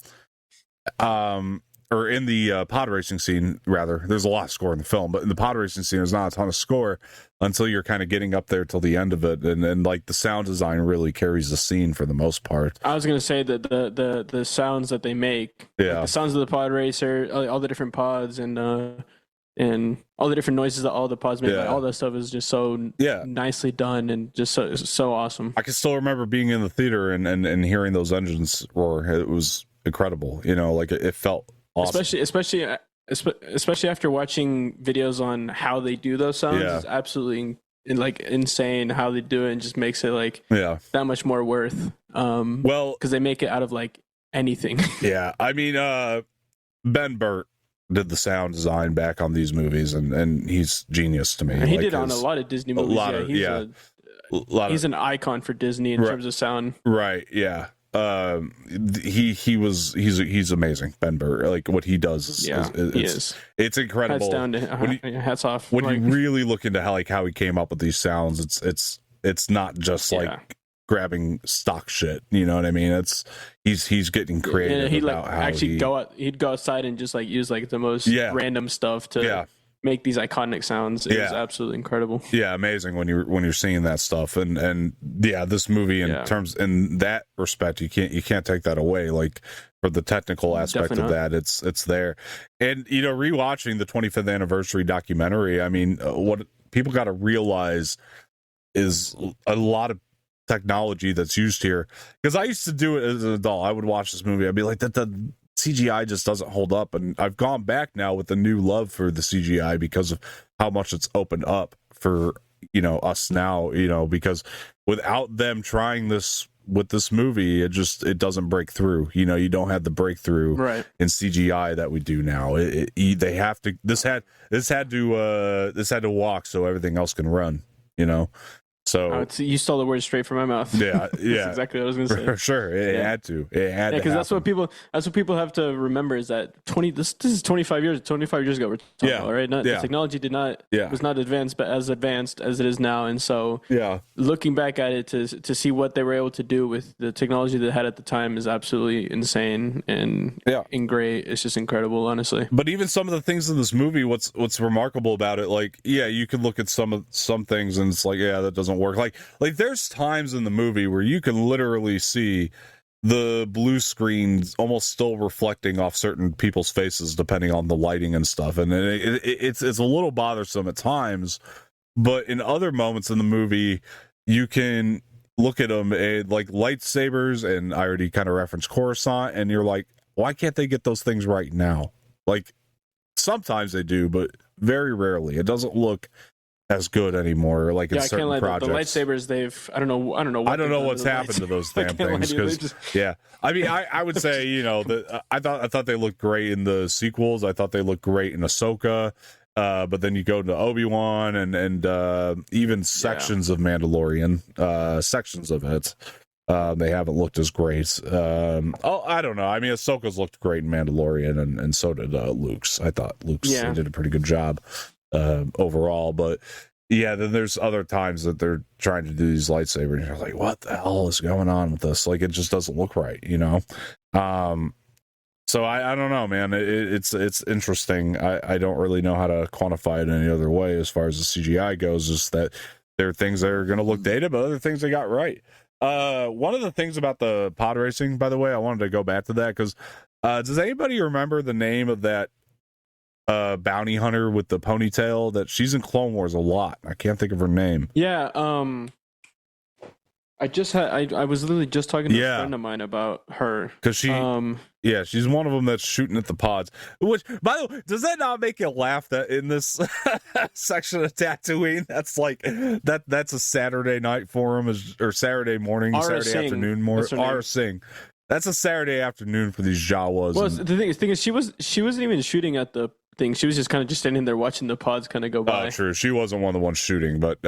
or in the pod racing scene, rather. There's a lot of score in the film, but in the pod racing scene, there's not a ton of score until you're kind of getting up there till the end of it, and then like the sound design really carries the scene for the most part. I was gonna say that the sounds that they make, like the sounds of the pod racer, all the different pods, and all the different noises that all the pods make, like, all that stuff is just so nicely done and just so awesome. I can still remember being in the theater and hearing those engines roar. It was incredible. Like it felt awesome. Especially after watching videos on how they do those sounds. It's absolutely insane how they do it, and just makes it like that much more worth. Because they make it out of like anything. I mean, Ben Burt did the sound design back on these movies, and he's genius to me. And he did on a lot of Disney movies. He's an icon for Disney in terms of sound. Right. Yeah. He's amazing. Ben Burr, like what he does it's incredible. Hats off. When you really look into how he came up with these sounds, it's not just like grabbing stock shit. You know what I mean? He's getting creative. He'd go outside and just like use like the most random stuff to make these iconic sounds. It was absolutely incredible. Yeah, amazing when you're seeing that stuff, and this movie in that respect, you can't take that away. Like for the technical aspect of that, it's there. And rewatching the 25th anniversary documentary, I mean, what people got to realize is a lot of technology that's used here, because I used to do it as an adult. I would watch this movie, I'd be like, that the CGI just doesn't hold up, and I've gone back now with a new love for the CGI because of how much it's opened up for us now, because without them trying this with this movie, it doesn't break through. You know, you don't have the breakthrough in CGI that we do now. They have to. This had to walk so everything else can run. You know. So you stole the words straight from my mouth. Yeah, That's exactly what I was going to say. For sure, it had to. It had to. Because that's what people have to remember is that this is 25 years ago we're talking about, right? The technology was not advanced, but as advanced as it is now, and so looking back at it to see what they were able to do with the technology they had at the time is absolutely insane and great. It's just incredible, honestly. But even some of the things in this movie, what's remarkable about it, like you can look at some things and it's like that doesn't work. Like there's times in the movie where you can literally see the blue screens almost still reflecting off certain people's faces depending on the lighting and stuff, and it's a little bothersome at times. But in other moments in the movie, you can look at them like lightsabers, and I already kind of referenced Coruscant, and you're like, why can't they get those things right now? Like sometimes they do, but very rarely. It doesn't look as good anymore, like in certain projects. The lightsabers, I don't know what's happened to those damn things. I mean, I would say, I thought they looked great in the sequels. I thought they looked great in Ahsoka, but then you go to Obi-Wan and even sections of Mandalorian, sections of it, they haven't looked as great. I don't know. I mean, Ahsoka's looked great in Mandalorian, and so did Luke's. I thought Luke's did a pretty good job overall, but then there's other times that they're trying to do these lightsabers and you're like, what the hell is going on with this? Like, it just doesn't look right, so I don't know, man. It's interesting. I don't really know how to quantify it any other way as far as the CGI goes. Is that there are things that are going to look dated, but other things they got right. One of the things about the pod racing, by the way, I wanted to go back to that because does anybody remember the name of that bounty hunter with the ponytail? That she's in Clone Wars a lot. I can't think of her name. I was literally just talking to a friend of mine about her because she's one of them that's shooting at the pods. Which, by the way, does that not make you laugh that in this section of Tatooine, that's like that's a Saturday night for him, or Saturday morning, Saturday afternoon more. Ara Singh. That's a Saturday afternoon for these Jawas. Well, the thing is, she wasn't even shooting at the thing. She was just kind of just standing there watching the pods kind of go by. Oh, true. She wasn't one of the ones shooting, but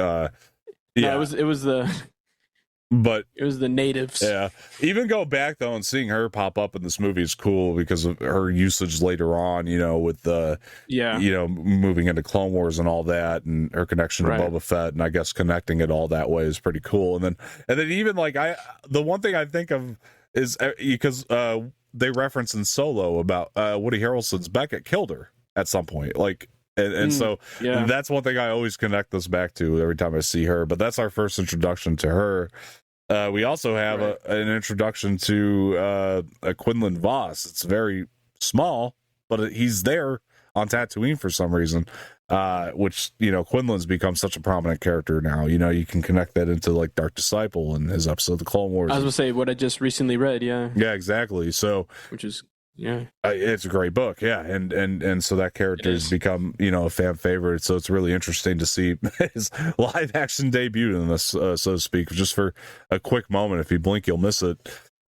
it was the natives. Yeah. Even go back though and seeing her pop up in this movie is cool because of her usage later on, with the moving into Clone Wars and all that, and her connection to Boba Fett, and I guess connecting it all that way is pretty cool. And then even like the one thing I think of is because they reference in Solo about Woody Harrelson's Beckett killed her at some point, like. So that's one thing I always connect this back to every time I see her. But that's our first introduction to her. We also have an introduction to Quinlan Voss. It's very small, but he's there on Tatooine for some reason, which, Quinlan's become such a prominent character now. You can connect that into like Dark Disciple and his episode of the Clone Wars. I was going to say what I just recently read, Yeah, exactly. So, which is... it's a great book, and so that character has become a fan favorite. So it's really interesting to see his live action debut in this, so to speak. Just for a quick moment, if you blink, you'll miss it.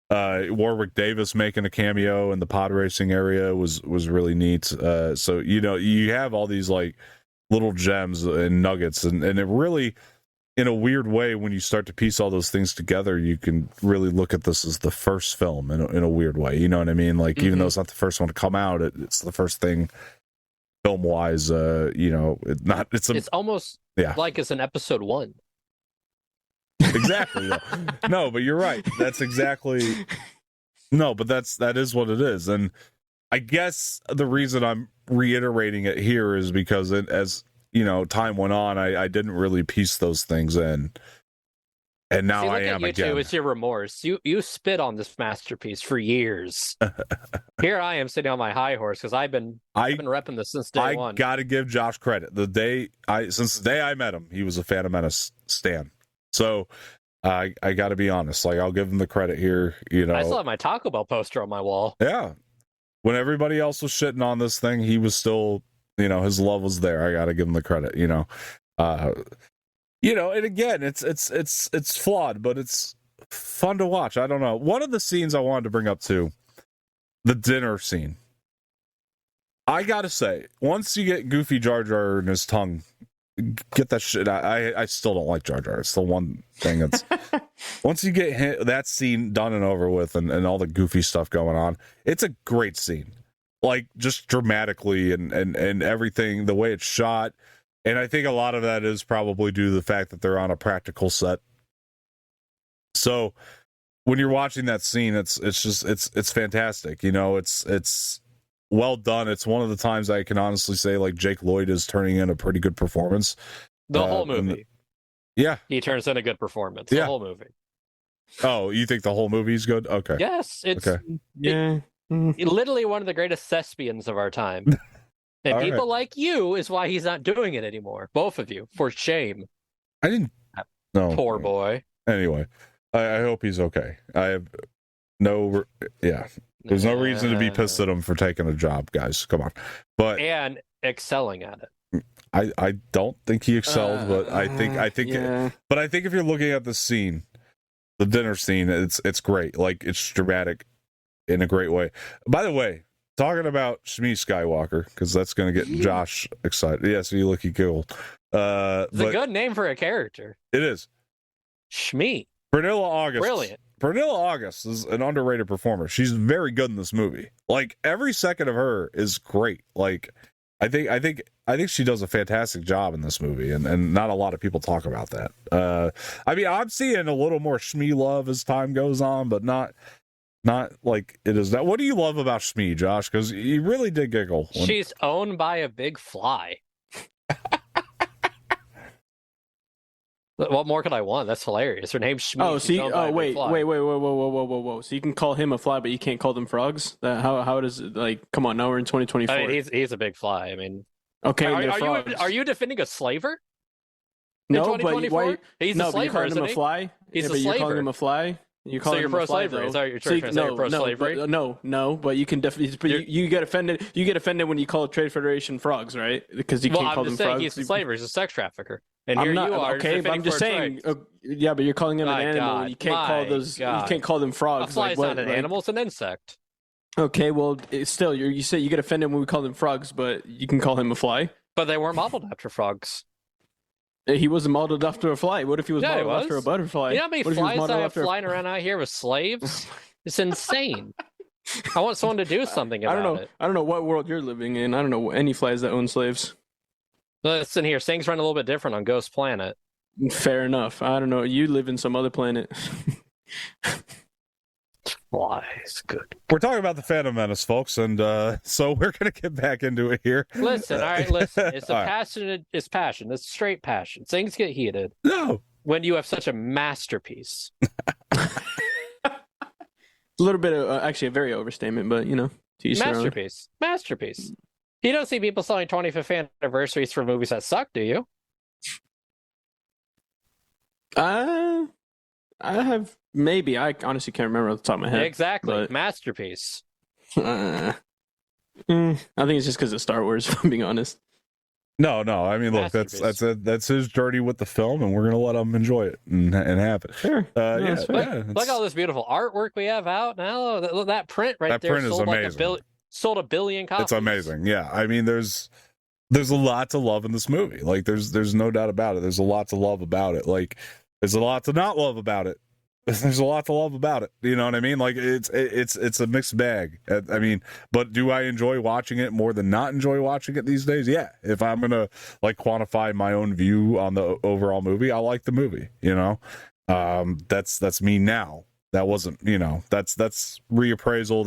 Warwick Davis making a cameo in the pod racing area was really neat. So you have all these like little gems and nuggets, and it really, in a weird way, when you start to piece all those things together, you can really look at this as the first film in a weird way. You know what I mean? Like, even though it's not the first one to come out, it's the first thing film wise. It's almost like it's an episode 1. Exactly. No, but you're right. That's exactly. No, but that is what it is. And I guess the reason I'm reiterating it here is because as time went on, I didn't really piece those things in, and now I am again. Too, it's your remorse. You spit on this masterpiece for years. Here I am sitting on my high horse because I've been repping this since day one. I got to give Josh credit. Since the day I met him, he was a Phantom Menace stan. So I got to be honest. Like, I'll give him the credit here. I still have my Taco Bell poster on my wall. Yeah, when everybody else was shitting on this thing, he was still. His love was there. I got to give him the credit. And again, it's flawed, but it's fun to watch. I don't know. One of the scenes I wanted to bring up too, the dinner scene. I gotta say, once you get Goofy Jar Jar in his tongue, get that shit. I still don't like Jar Jar. It's the one thing that's once you get that scene done and over with, and all the goofy stuff going on, it's a great scene. Like just dramatically and everything, the way it's shot, and I think a lot of that is probably due to the fact that they're on a practical set. So when you're watching that scene, it's fantastic. You know, it's well done. It's one of the times I can honestly say like Jake Lloyd is turning in a pretty good performance. The whole movie. Yeah. He turns in a good performance. The whole movie. Oh, you think the whole movie's good? Okay. Yes. It's yeah. Literally one of the greatest thespians of our time. And people like you is why he's not doing it anymore. Both of you. For shame. I didn't. No. Poor boy. Anyway, I hope he's okay. I have no. Yeah. There's no reason to be pissed at him for taking a job, guys. Come on. And excelling at it. I don't think he excelled, but I think yeah. But I think if you're looking at the scene, the dinner scene, it's great. Like it's dramatic in a great way. By the way, talking about Shmi Skywalker, because that's gonna get Josh excited. Yes, you look cool. It's a good name for a character. It is. Shmi. Pernilla August. Brilliant. Pernilla August is an underrated performer. She's very good in this movie. Like every second of her is great. Like I think she does a fantastic job in this movie, and not a lot of people talk about that. I mean, I'm seeing a little more Shmi love as time goes on, but not like it is that. What do you love about Shmi, Josh? Because you really did giggle. She's owned by a big fly. What more could I want? That's hilarious. Her name's Shmi. Oh, see. Oh, wait. Whoa. So you can call him a fly, but you can't call them frogs. How does it like? Come on, now we're in 2024. I mean, he's a big fly. I mean, okay. Are you defending a slaver? No, but why? He's a slaver, you're calling him a fly. He's a but slaver. You're calling him a fly. You're pro-slavery. Is that what you're trying to say? You're pro-slavery? No, but you can definitely. But you get offended. You get offended when you call Trade Federation frogs, right? Because you can't call them frogs. I'm just saying he's a slaver. He's a sex trafficker. And here you are. Okay, but I'm just saying. Yeah, but you're calling him an animal. And you can't call those. God. You can't call them frogs. A fly is not an animal. It's an insect. Okay, well, still, you say you get offended when we call them frogs, but you can call him a fly. But they weren't modeled after frogs. He wasn't modeled after a fly. What if he was modeled after a butterfly? You know how many flies I have flying around out here with slaves? It's insane. I want someone to do something about it. I don't know what world you're living in. I don't know any flies that own slaves. Listen here, things run a little bit different on Ghost Planet. Fair enough. I don't know. You live in some other planet. Flies, good. We're talking about the Phantom Menace, folks, and so we're gonna get back into it here. Listen, all right, listen. It's It's passion. It's straight passion. Things get heated. No, when you have such a masterpiece. A little bit of actually a very overstatement, but you know, masterpiece. You don't see people selling 25th anniversaries for movies that suck, do you? I have maybe. I honestly can't remember off the top of my head. Exactly, but... masterpiece. I think it's just because of Star Wars. If I'm being honest. No. I mean, look, that's his journey with the film, and we're gonna let him enjoy it and have it. Sure. Look at all this beautiful artwork we have out now. That print right there. That print is amazing. Sold 1 billion copies. It's amazing. Yeah, I mean, there's a lot to love in this movie. Like, there's no doubt about it. There's a lot to love about it. Like, there's a lot to not love about it. There's a lot to love about it. You know what I mean? Like, it's a mixed bag. I mean, but do I enjoy watching it more than not enjoy watching it these days? Yeah. If I'm gonna like quantify my own view on the overall movie, I like the movie. You know, that's me now. That wasn't, you know, that's reappraisal.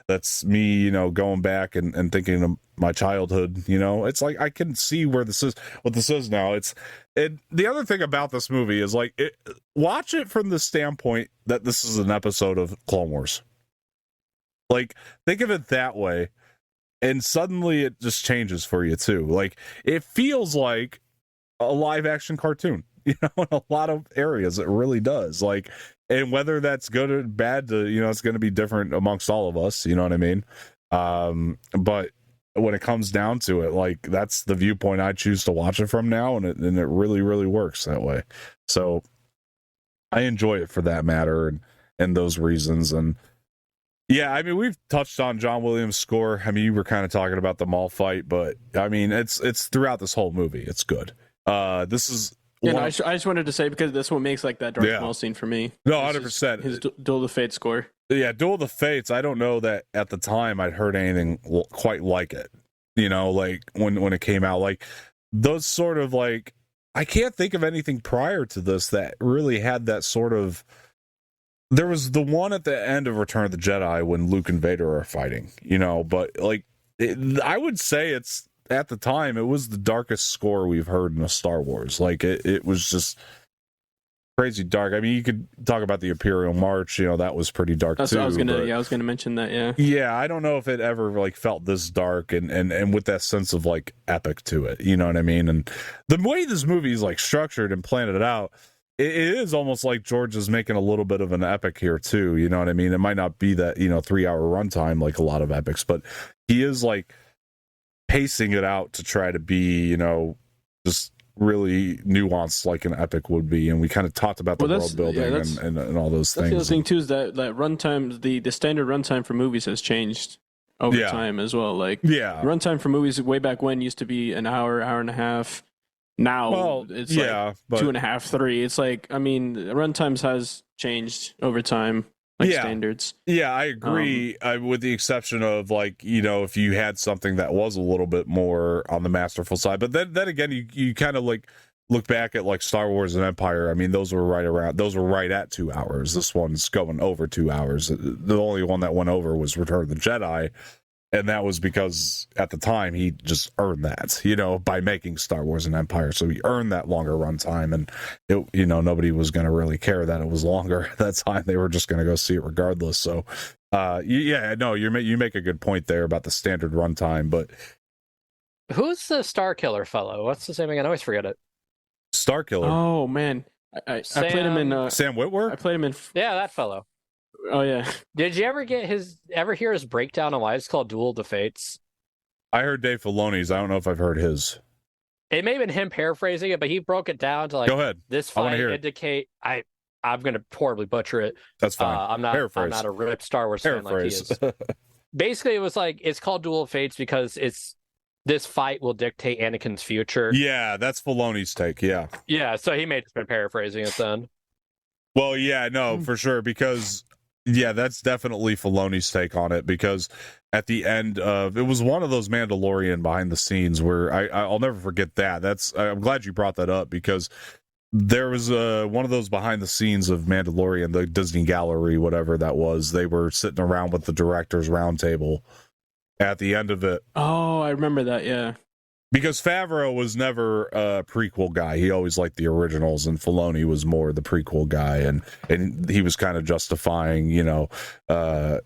That's me, you know, going back and thinking of my childhood. You know, it's like I can see what this is now. The other thing about this movie is like watch it from the standpoint that this is an episode of Clone Wars. Like, think of it that way, and suddenly it just changes for you too. Like, it feels like a live action cartoon. You know, in a lot of areas, it really does. Like, and whether that's good or bad, you know, it's going to be different amongst all of us. You know what I mean? But when it comes down to it, like, that's the viewpoint I choose to watch it from now, and it really, really works that way. So, I enjoy it for that matter and those reasons. And yeah, I mean, we've touched on John Williams' score. I mean, you were kind of talking about the mall fight, but I mean, it's throughout this whole movie. It's good. This is. Yeah, no, I just wanted to say, because that's what makes like that Darth Maul scene for me. No, 100%. His Duel of the Fates score. Yeah, Duel of the Fates. I don't know that at the time I'd heard anything quite like it. You know, like when it came out, like those sort of like, I can't think of anything prior to this that really had that sort of. There was the one at the end of Return of the Jedi when Luke and Vader are fighting, you know, but like I would say it's at the time it was the darkest score we've heard in a Star Wars. Like it was just crazy dark. I mean, you could talk about the Imperial March, you know, that was pretty dark too. I was gonna mention that. Yeah, I don't know if it ever like felt this dark and with that sense of like epic to it. You know what I mean? And the way this movie is like structured and planned it out. It is almost like George is making a little bit of an epic here too. You know what I mean? It might not be that, 3-hour runtime like a lot of epics, but he is like pacing it out to try to be, just really nuanced like an epic would be. And we kind of talked about the world building and all those things. The other thing too is that runtime, the standard runtime for movies has changed over time as well. Like runtime for movies way back when used to be an hour, hour and a half. Now it's like 2.5, 3. It's like, I mean, runtimes has changed over time, like standards. Yeah, I agree. With the exception of like, if you had something that was a little bit more on the masterful side. But then again, you kind of like look back at like Star Wars and Empire. I mean, those were right at 2 hours. This one's going over 2 hours. The only one that went over was Return of the Jedi. And that was because at the time he just earned that, by making Star Wars and Empire. So he earned that longer runtime, and nobody was going to really care that it was longer at that time. They were just going to go see it regardless. So, you make a good point there about the standard runtime. But who's the Star Killer fellow? What's his name again? I always forget it. Star Killer. Oh man, I played him in Sam Witwer. I played him in. Yeah, that fellow. Oh yeah. Did you ever hear his breakdown on why it's called Duel of the Fates? I heard Dave Filoni's. I don't know if I've heard his. It may have been him paraphrasing it, but he broke it down to like, go ahead. This fight indicate I'm going to horribly butcher it. That's fine. I'm not a ripped Star Wars fan like he is. Basically, it was like it's called Duel of Fates because this fight will dictate Anakin's future. Yeah, that's Filoni's take. Yeah. Yeah, so he may have just been paraphrasing it then. Well, yeah, no, for sure, because. Yeah, that's definitely Filoni's take on it, because at the end of it was one of those Mandalorian behind the scenes where I'll never forget that. I'm glad you brought that up, because there was one of those behind the scenes of Mandalorian, the Disney Gallery, whatever that was. They were sitting around with the directors roundtable at the end of it. Oh, I remember that. Yeah. Because Favreau was never a prequel guy. He always liked the originals, and Filoni was more the prequel guy, and he was kind of justifying, why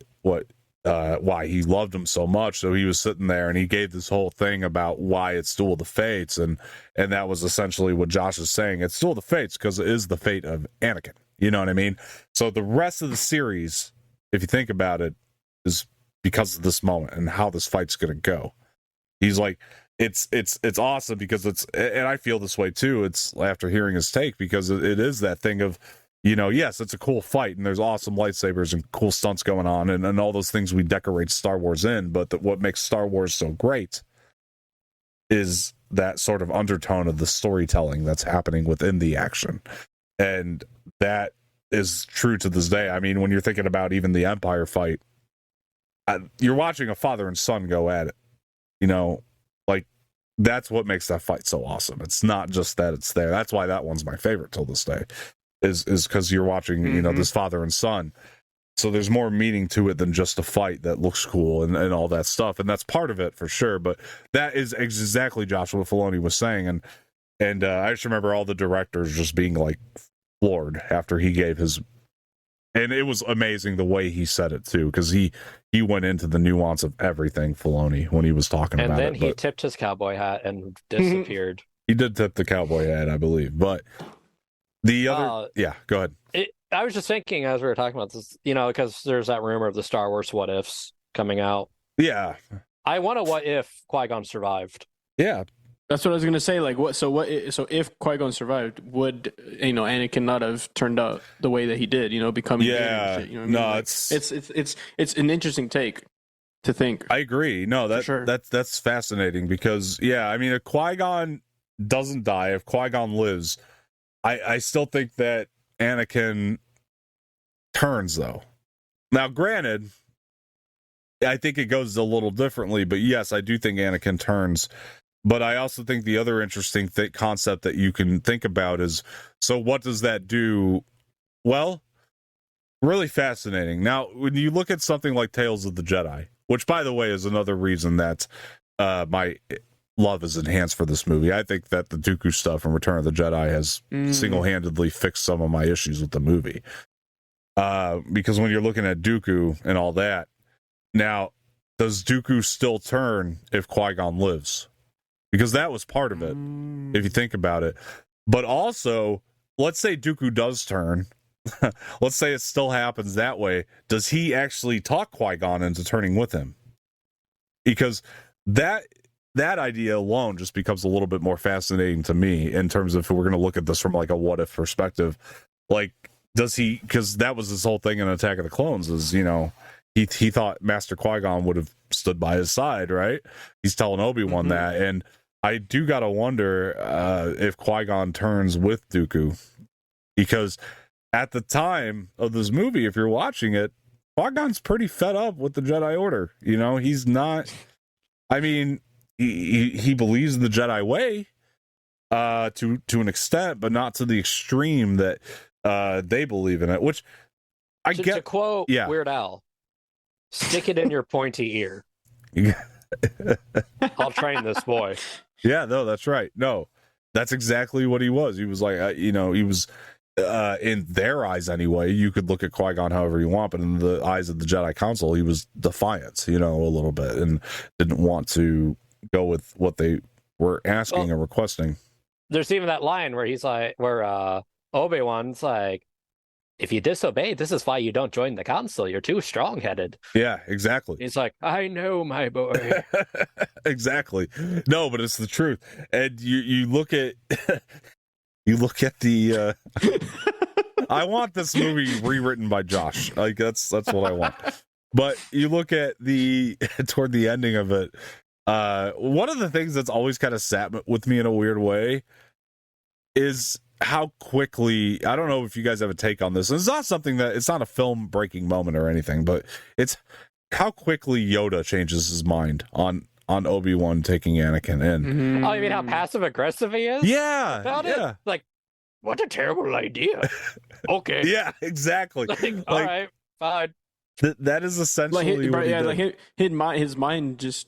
he loved him so much. So he was sitting there and he gave this whole thing about why it's Duel of the Fates, and that was essentially what Josh is saying. It's Duel of the Fates because it is the fate of Anakin. You know what I mean? So the rest of the series, if you think about it, is because of this moment and how this fight's going to go. He's like, it's awesome because and I feel this way too. It's after hearing his take, because it is that thing of, yes, it's a cool fight and there's awesome lightsabers and cool stunts going on and all those things we decorate Star Wars in. But what makes Star Wars so great is that sort of undertone of the storytelling that's happening within the action. And that is true to this day. I mean, when you're thinking about even the Empire fight, you're watching a father and son go at it, like that's what makes that fight so awesome. It's not just that it's there. That's why that one's my favorite till this day, is because you're watching, this father and son. So there's more meaning to it than just a fight that looks cool and all that stuff. And that's part of it for sure. But that is exactly Josh what Filoni was saying. And I just remember all the directors just being like floored after he gave his. And it was amazing the way he said it too, because he went into the nuance of everything, Filoni, when he was talking about it. And then he tipped his cowboy hat and disappeared. He did tip the cowboy hat, I believe. But the other, go ahead. I was just thinking as we were talking about this, because there's that rumor of the Star Wars what ifs coming out. Yeah. I wonder what if Qui-Gon survived. Yeah. That's what I was gonna say. Like, what? So if Qui-Gon survived, would Anakin not have turned out the way that he did? Becoming Vader and shit, you know what I mean? No, like, it's an interesting take to think. I agree. No, sure. that's fascinating because I mean, if Qui-Gon doesn't die, if Qui-Gon lives, I still think that Anakin turns though. Now, granted, I think it goes a little differently, but yes, I do think Anakin turns. But I also think the other interesting concept that you can think about is, so what does that do? Well, really fascinating. Now, when you look at something like Tales of the Jedi, which, by the way, is another reason that my love is enhanced for this movie. I think that the Dooku stuff in Return of the Jedi has single-handedly fixed some of my issues with the movie. Because when you're looking at Dooku and all that, now, does Dooku still turn if Qui-Gon lives? Because that was part of it, if you think about it. But also, let's say Dooku does turn. Let's say it still happens that way. Does he actually talk Qui-Gon into turning with him? Because that idea alone just becomes a little bit more fascinating to me in terms of if we're going to look at this from like a what-if perspective. Like, does he... Because that was his whole thing in Attack of the Clones is, he thought Master Qui-Gon would have stood by his side, right? He's telling Obi-Wan that, and I do gotta wonder if Qui-Gon turns with Dooku, because at the time of this movie, if you're watching it, Qui-Gon's pretty fed up with the Jedi Order. He's not. I mean, he believes in the Jedi way to an extent, but not to the extreme that they believe in it. Which I get. To quote Weird Al, "Stick it in your pointy ear." I'll train this boy. Yeah, no, that's right. No, that's exactly what he was. He was like, he was in their eyes anyway. You could look at Qui-Gon however you want, but in the eyes of the Jedi Council, he was defiant, a little bit, and didn't want to go with what they were asking or requesting. There's even that line where he's like, where Obi-Wan's like, if you disobey, this is why you don't join the council. You're too strong-headed. Yeah, exactly. He's like, I know, my boy. Exactly. No, but it's the truth. And you look at the I want this movie rewritten by Josh. Like that's what I want. But you look at toward the ending of it, one of the things that's always kind of sat with me in a weird way is how quickly, I don't know if you guys have a take on this. It's not something it's not a film breaking moment or anything, but it's how quickly Yoda changes his mind on Obi-Wan taking Anakin in. Oh, you mean how passive aggressive he is? Yeah. About it? Like, what a terrible idea. Okay. Yeah, exactly. All right, fine. That is essentially what he did. His mind just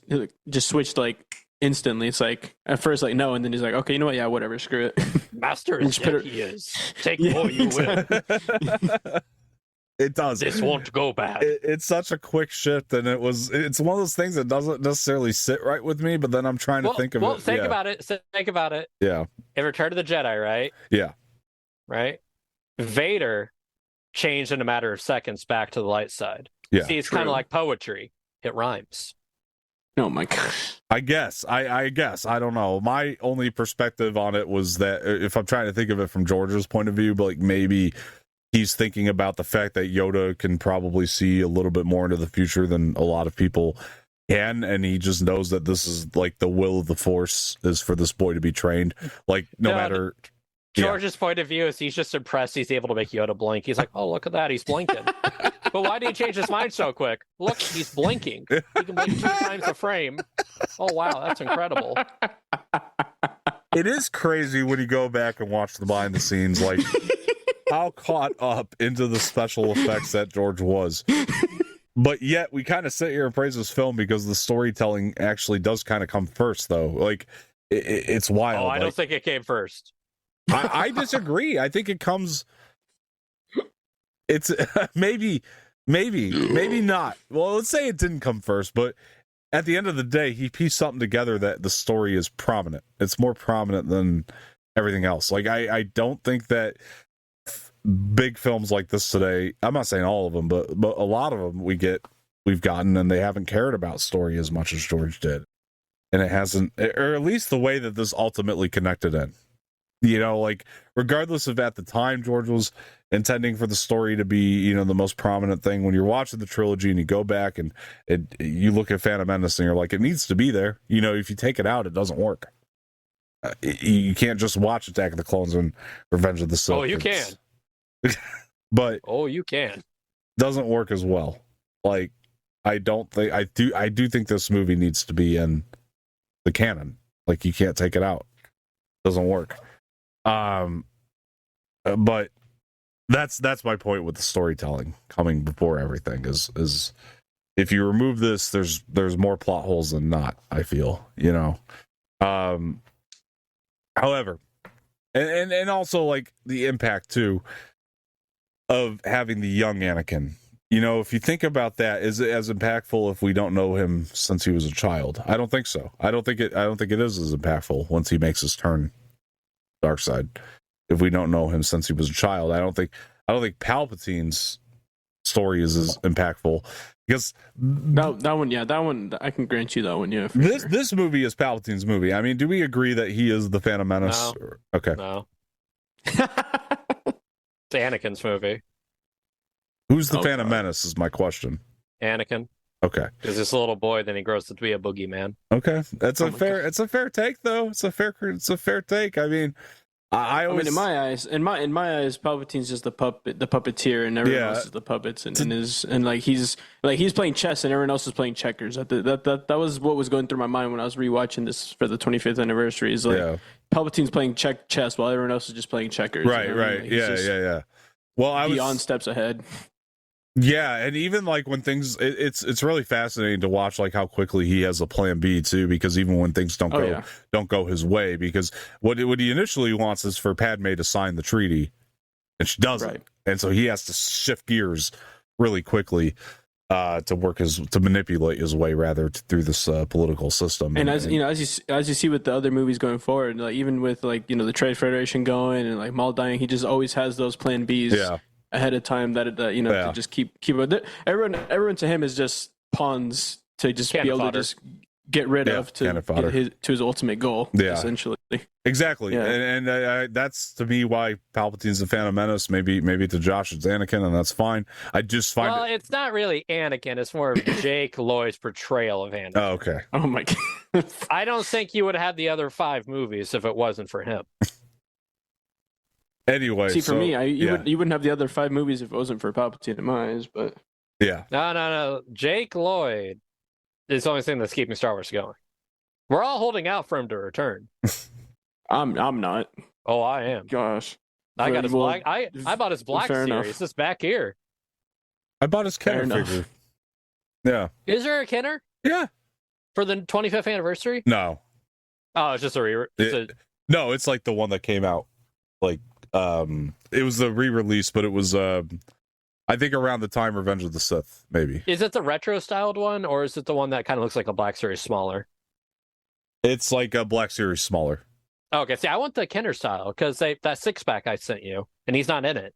switched like instantly. It's like at first like no, and then he's like, okay, you know what? Yeah, whatever, screw it. Master is he is. Take more you will. It does. This won't go bad. It's such a quick shift, and it's one of those things that doesn't necessarily sit right with me. But then I'm trying to think of it. Think about it. Think about it. Yeah. In Return of the Jedi, right? Yeah. Right. Vader changed in a matter of seconds back to the light side. Yeah. See, it's kind of like poetry. It rhymes. Oh my gosh. I guess. I guess. I don't know. My only perspective on it was that if I'm trying to think of it from George's point of view, but like maybe he's thinking about the fact that Yoda can probably see a little bit more into the future than a lot of people can, and he just knows that this is like the will of the Force is for this boy to be trained. Like no matter. George's point of view is he's just impressed he's able to make Yoda blink. He's like, oh, look at that. He's blinking. But why did he change his mind so quick? Look, he's blinking. He can blink 2 times a frame. Oh, wow. That's incredible. It is crazy when you go back and watch the behind the scenes, like how caught up into the special effects that George was. But yet we kind of sit here and praise this film because the storytelling actually does kind of come first, though. Like, it's wild. Oh, I don't think it came first. I disagree. I think it comes. It's maybe not. Well, let's say it didn't come first, but at the end of the day, he pieced something together that the story is prominent. It's more prominent than everything else. Like I don't think that big films like this today, I'm not saying all of them, but a lot of them we've gotten, and they haven't cared about story as much as George did. and it hasn't, or at least the way that this ultimately connected in. You know, like regardless of at the time George was intending for the story to be, you know, the most prominent thing, when you're watching the trilogy and you go back and you look at Phantom Menace and you're like, it needs to be there. You know, if you take it out, it doesn't work. You can't just watch Attack of the Clones and Revenge of the Sith. Oh, you can. But you can. Doesn't work as well. Like, I do think this movie needs to be in the canon. Like, you can't take it out. Doesn't work. But that's my point with the storytelling coming before everything is if you remove this, there's more plot holes than not, I feel, you know. However, and also like the impact too of having the young Anakin. You know, if you think about that, is it as impactful if we don't know him since he was a child? I don't think so. I don't think it is as impactful once he makes his turn dark side. If we don't know him since he was a child, I don't think Palpatine's story is as impactful, because that one I can grant you that one. Yeah, this movie is Palpatine's movie. I mean, do we agree that he is the Phantom Menace? No. Okay. No. It's Anakin's movie. Who's the Phantom Menace is my question. Anakin. Okay. Is this little boy, then he grows to be a boogeyman. Okay. It's a fair take though. It's a fair take. I mean, I mean, in my eyes, Palpatine's just the puppeteer, and everyone else is the puppets, and he's playing chess, and everyone else is playing checkers. That was what was going through my mind when I was rewatching this for the 25th anniversary. Is like Palpatine's playing chess while everyone else is just playing checkers. Right, right, Like, yeah. Well, I was beyond steps ahead. Yeah, and even like when things, it's really fascinating to watch like how quickly he has a plan B too, because even when things don't go his way, because what he initially wants is for Padme to sign the treaty, and she doesn't, right. And so he has to shift gears really quickly to manipulate his way through this political system. And as you see with the other movies going forward, like even with like the Trade Federation going and like Maul dying, he just always has those plan Bs. Yeah. Ahead of time to just keep everyone to him is just pawns to just be able to just get rid of to get to his ultimate goal, essentially. Exactly, and that's to me why Palpatine's the Phantom Menace. Maybe to Josh it's Anakin, and that's fine. I just find it's not really Anakin. It's more of Jake Lloyd's portrayal of Anakin. Oh, okay. Oh my god. I don't think you would have had the other 5 movies if it wasn't for him. Anyway, see, for me, you wouldn't have the other 5 movies if it wasn't for Palpatine in my eyes, but no. Jake Lloyd is the only thing that's keeping Star Wars going. We're all holding out for him to return. I'm not. Oh, I am. Gosh, I got his black. I bought his Black series. Enough. It's back here. I bought his Kenner figure. Yeah. Is there a Kenner? Yeah. For the 25th anniversary? No. Oh, it's just a no, it's like the one that came out like. It was the re-release, but it was I think around the time Revenge of the Sith, maybe. Is it the retro styled one, or is it the one that kind of looks like a Black Series smaller? It's like a Black Series smaller. Okay, see, I want the Kenner style because that 6-pack I sent you, and he's not in it.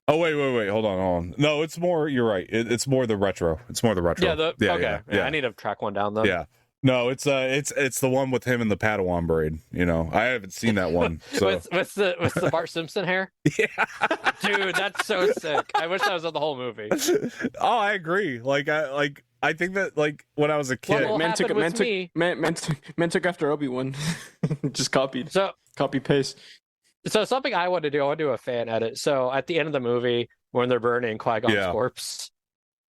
Oh wait, hold on. No, it's more. You're right. It's more the retro. It's more the retro. Yeah, I need to track one down though. Yeah. No, it's the one with him in the Padawan braid. I haven't seen that one. So. with the Bart Simpson hair. Yeah, dude, that's so sick. I wish that was in the whole movie. Oh, I agree. I think that when I was a kid, man took after Obi-Wan, just copied. So copy paste. So something I want to do a fan edit. So at the end of the movie, when they're burning Qui-Gon's corpse.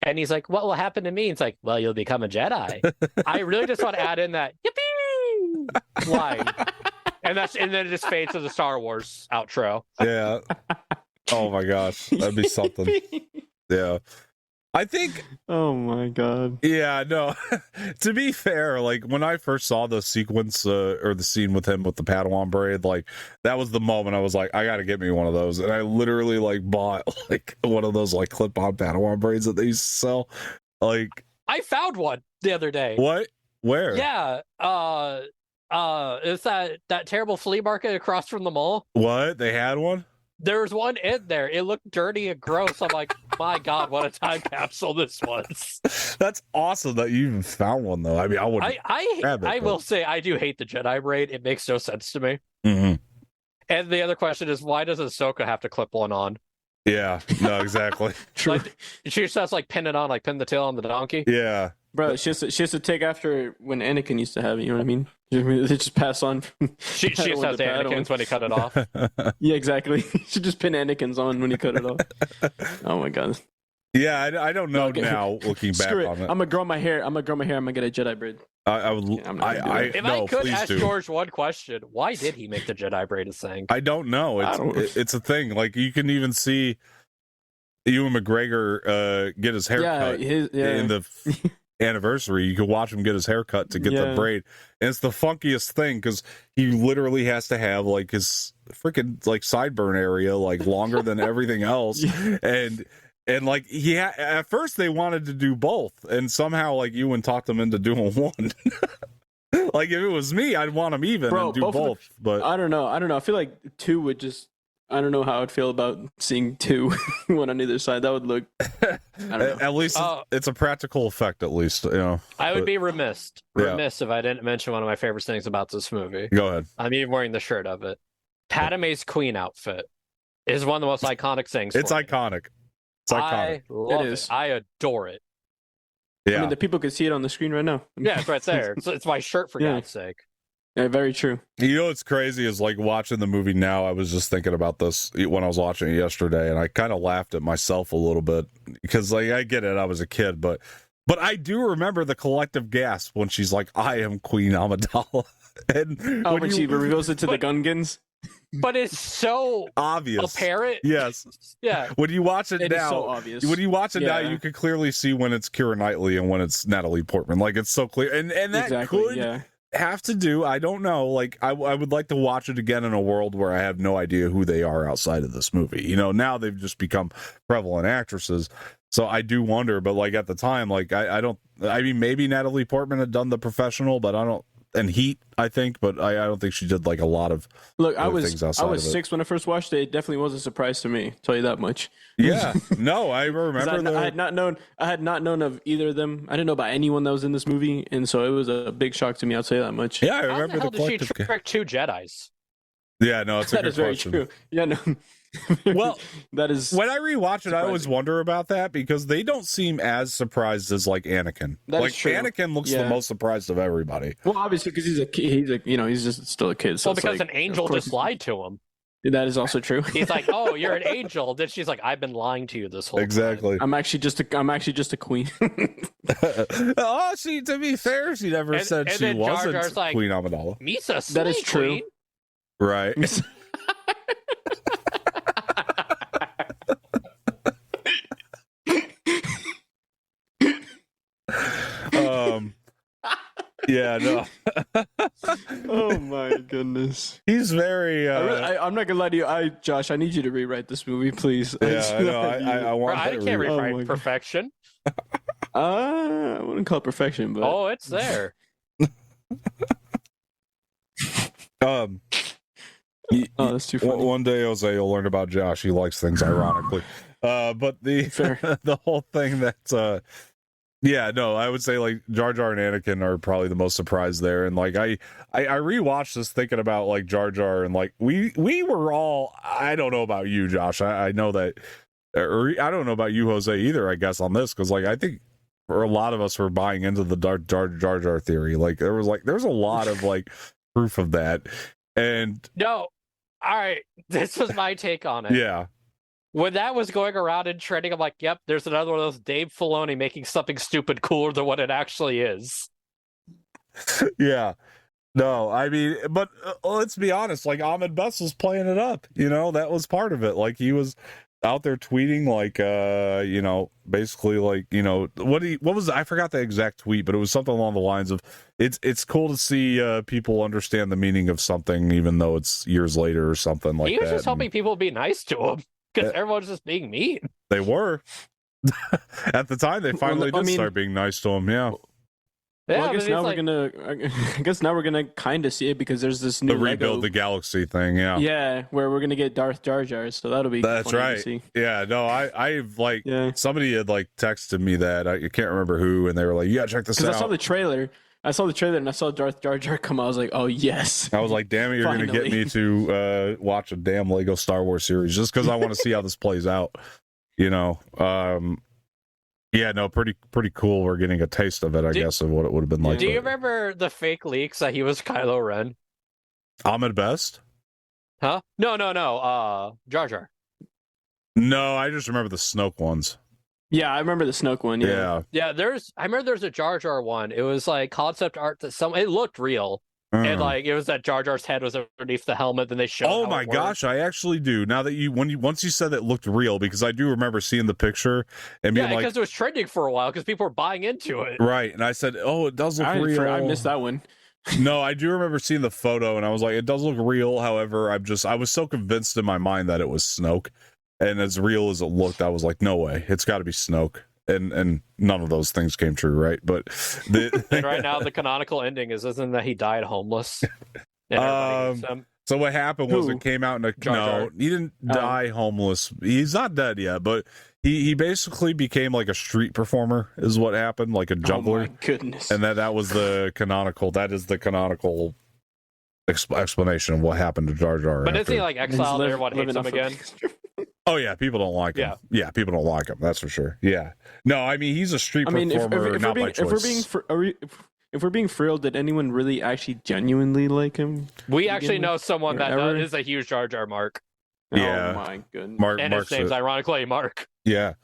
And he's like, what will happen to me? It's like, well, you'll become a Jedi. I really just want to add in that yippee line. And then it just fades to the Star Wars outro. Yeah. Oh my gosh. That'd be something. Yeah. I think. Oh my god. Yeah, no. To be fair, when I first saw the sequence or the scene with him with the Padawan braid, that was the moment I was like, I gotta get me one of those, and I literally bought one of those clip-on Padawan braids that they used to sell. I found one the other day. What? Where? Yeah. It's that terrible flea market across from the mall. What? They had one? There was one in there. It looked dirty and gross. I'm like, My God, what a time capsule this was. That's awesome that you even found one, though. I mean, I wouldn't. I will say I do hate the Jedi braid. It makes no sense to me. Mm-hmm. And the other question is, why does Ahsoka have to clip one on? Yeah, no, exactly. True. Like, she just has to, like, pin it on, like pin the tail on the donkey. Yeah. Bro, she has to take after when Anakin used to have it, you know what I mean? They just pass on. She just has Anakin's when he cut it off. Yeah, exactly. She just pin Anakin's on when he cut it off. Oh my God. Yeah, I don't know now, looking back on it. I'm gonna grow my hair. I'm gonna get a Jedi braid. I would. If I could ask George one question, why did he make the Jedi braid a thing? I don't know. It's a thing. Like, you can even see Ewan McGregor get his hair cut in the anniversary. You could watch him get his hair cut to get the braid, and it's the funkiest thing because he literally has to have like his freaking like sideburn area like longer than everything else, and like at first they wanted to do both, and somehow like Ewan talked them into doing one. Like, if it was me, I'd want them even and do both. But I don't know. I feel like two would just. I don't know how I'd feel about seeing two, one on either side. That would look. I don't know. At least it's a practical effect. At least, you know. I would be remiss if I didn't mention one of my favorite things about this movie. Go ahead. I'm even wearing the shirt of it. Padme's queen outfit is one of the most iconic things. It's iconic. It's iconic. I love it. I adore it. Yeah. I mean, the people could see it on the screen right now. Yeah, it's right there. It's my shirt, for God's sake. Yeah, very true. You know what's crazy is, like, watching the movie now, I was just thinking about this when I was watching it yesterday, and I kind of laughed at myself a little bit because, like, I get it, I was a kid, but I do remember the collective gasp when she's like, "I am Queen Amidala." And when she reveals it to the Gungans. But it's so obvious, apparent. Yes, yeah. When you watch it now, is so obvious. When you watch it now, you can clearly see when it's Keira Knightley and when it's Natalie Portman. Like, it's so clear, and that could have to do. I don't know. Like, I would like to watch it again in a world where I have no idea who they are outside of this movie. You know, now they've just become prevalent actresses. So I do wonder, but like at the time, like I don't. I mean, maybe Natalie Portman had done The Professional, but I don't. And Heat, I think, but I don't think she did like a lot of. Look, I was 6 when I first watched it. It definitely was a surprise to me. I'll tell you that much. Yeah, no, I remember. I had not known of either of them. I didn't know about anyone that was in this movie, and so it was a big shock to me. I'll tell you that much. Yeah, I remember How the hell did she trick two Jedis? Yeah, no, it's a good question. Very true. Yeah, no. Well, that is when I rewatch it, I always wonder about that because they don't seem as surprised as like Anakin. Like Anakin looks the most surprised of everybody. Well, obviously because he's just still a kid. So well, because an angel just lied to him. That is also true. He's like, "Oh, you're an angel." Then she's like, "I've been lying to you this whole time." I'm actually just a queen. Oh, to be fair, she never said she wasn't like, Queen Amidala. Misa, that is true. Queen? Right. Yeah, no. Oh my goodness. He's very. I'm not gonna lie to you. Josh, I need you to rewrite this movie, please. Yeah, I know. I want. I can't rewrite perfection. I wouldn't call it perfection, but it's there. That's too funny. One day, Jose, you'll learn about Josh. He likes things ironically. But the whole thing that. Yeah, no, I would say like Jar Jar and Anakin are probably the most surprised there, and like I rewatched this thinking about like Jar Jar, and like we were all. I don't know about you, Josh. I know that, or I don't know about you, Jose, either. I guess on this because like I think for a lot of us were buying into the Jar Jar theory. Like there's a lot of like proof of that, and no, all right, this was my take on it. Yeah. When that was going around and trending, I'm like, yep, there's another one of those Dave Filoni making something stupid cooler than what it actually is. Yeah. No, I mean, but let's be honest, like Ahmed Best was playing it up, you know, that was part of it. Like he was out there tweeting like, you know, basically like, you know, what was, I forgot the exact tweet, but it was something along the lines of it's cool to see people understand the meaning of something, even though it's years later or something like that. He was just hoping people would be nice to him. Because everyone's just being mean. They were. At the time, they finally did start being nice to him, yeah. Well, I guess now we're gonna. I guess now we're gonna kind of see it because there's this new rebuild the galaxy thing. Yeah. Yeah, where we're gonna get Darth Jar Jar, so that'll be. That's funny right. To see. Yeah. No, I've like somebody had like texted me that I can't remember who, and they were like, "Yeah, check this out." Because I saw the trailer. And I saw Darth Jar Jar come out. I was like, "Oh yes!" I was like, "Damn it, you're gonna get me to watch a damn Lego Star Wars series just because I want to see how this plays out." You know. Yeah, no, pretty cool. We're getting a taste of it, I guess, of what it would have been like. Do you remember the fake leaks that he was Kylo Ren? Ahmed Best? Huh? No. Jar Jar. No, I just remember the Snoke ones. Yeah, I remember the Snoke one. Yeah. I remember there's a Jar Jar one. It was like concept art that it looked real. And like it was that Jar Jar's head was underneath the helmet, then they showed. Oh my gosh, I actually do. Now that once you said that looked real, because I do remember seeing the picture and being like, because it was trending for a while because people were buying into it. Right, and I said, "Oh, it does look real." I missed that one. No, I do remember seeing the photo, and I was like, "It does look real." However, I was so convinced in my mind that it was Snoke, and as real as it looked, I was like, "No way, it's got to be Snoke." And none of those things came true, right? But and right now the canonical ending isn't that he died homeless. So what happened was it came out in a Jar Jar. No, he didn't die homeless. He's not dead yet, but he basically became like a street performer is what happened, like a juggler. Oh my goodness. And that is the canonical explanation of what happened to Jar Jar. But isn't he like exiled? Everyone hates him again. Oh yeah, people don't like him. Yeah, people don't like him. That's for sure. Yeah, no, I mean he's a street performer, not by choice. If we're being real, did anyone really actually genuinely like him? We actually know someone that is a huge Jar Jar mark. Yeah. Oh my goodness. And his name's ironically Mark. Yeah.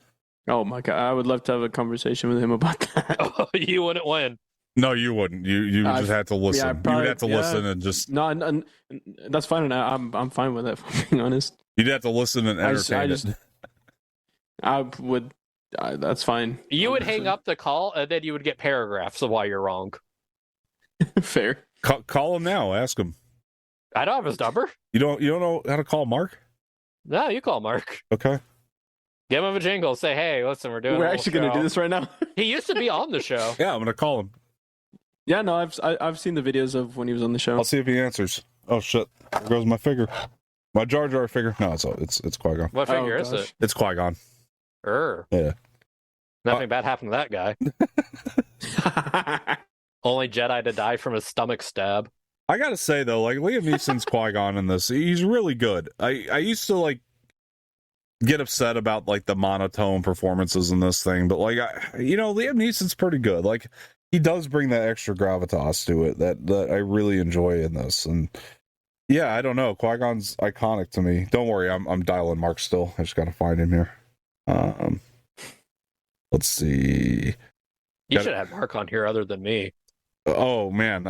Oh my god, I would love to have a conversation with him about that. Oh, you wouldn't win. No, you wouldn't. You just had to listen. Yeah, you would have to listen and just. No, that's fine. I'm fine with that. If I'm being honest. You'd have to listen and entertain. I would. That's fine. You would hang up the call, and then you would get paragraphs of why you're wrong. Fair. Call him now. Ask him. I don't have his number. You don't know how to call Mark? No, you call Mark. Okay. Give him a jingle. Say, hey, listen, we're doing. We're actually going to do this right now. He used to be on the show. Yeah, I'm going to call him. Yeah, no, I've seen the videos of when he was on the show. I'll see if he answers. Oh shit! There goes my figure. My Jar Jar figure. No, it's Qui-Gon. What figure is it? It's Qui-Gon. Yeah. Nothing bad happened to that guy. Only Jedi to die from a stomach stab. I gotta say though, like Liam Neeson's Qui-Gon in this, he's really good. I used to like get upset about like the monotone performances in this thing, but like Liam Neeson's pretty good. Like he does bring that extra gravitas to it that I really enjoy in this. And yeah, I don't know, Qui-Gon's iconic to me. Don't worry, I'm dialing Mark still. I just gotta find him here. Let's see. You should have Mark on here other than me. Oh man,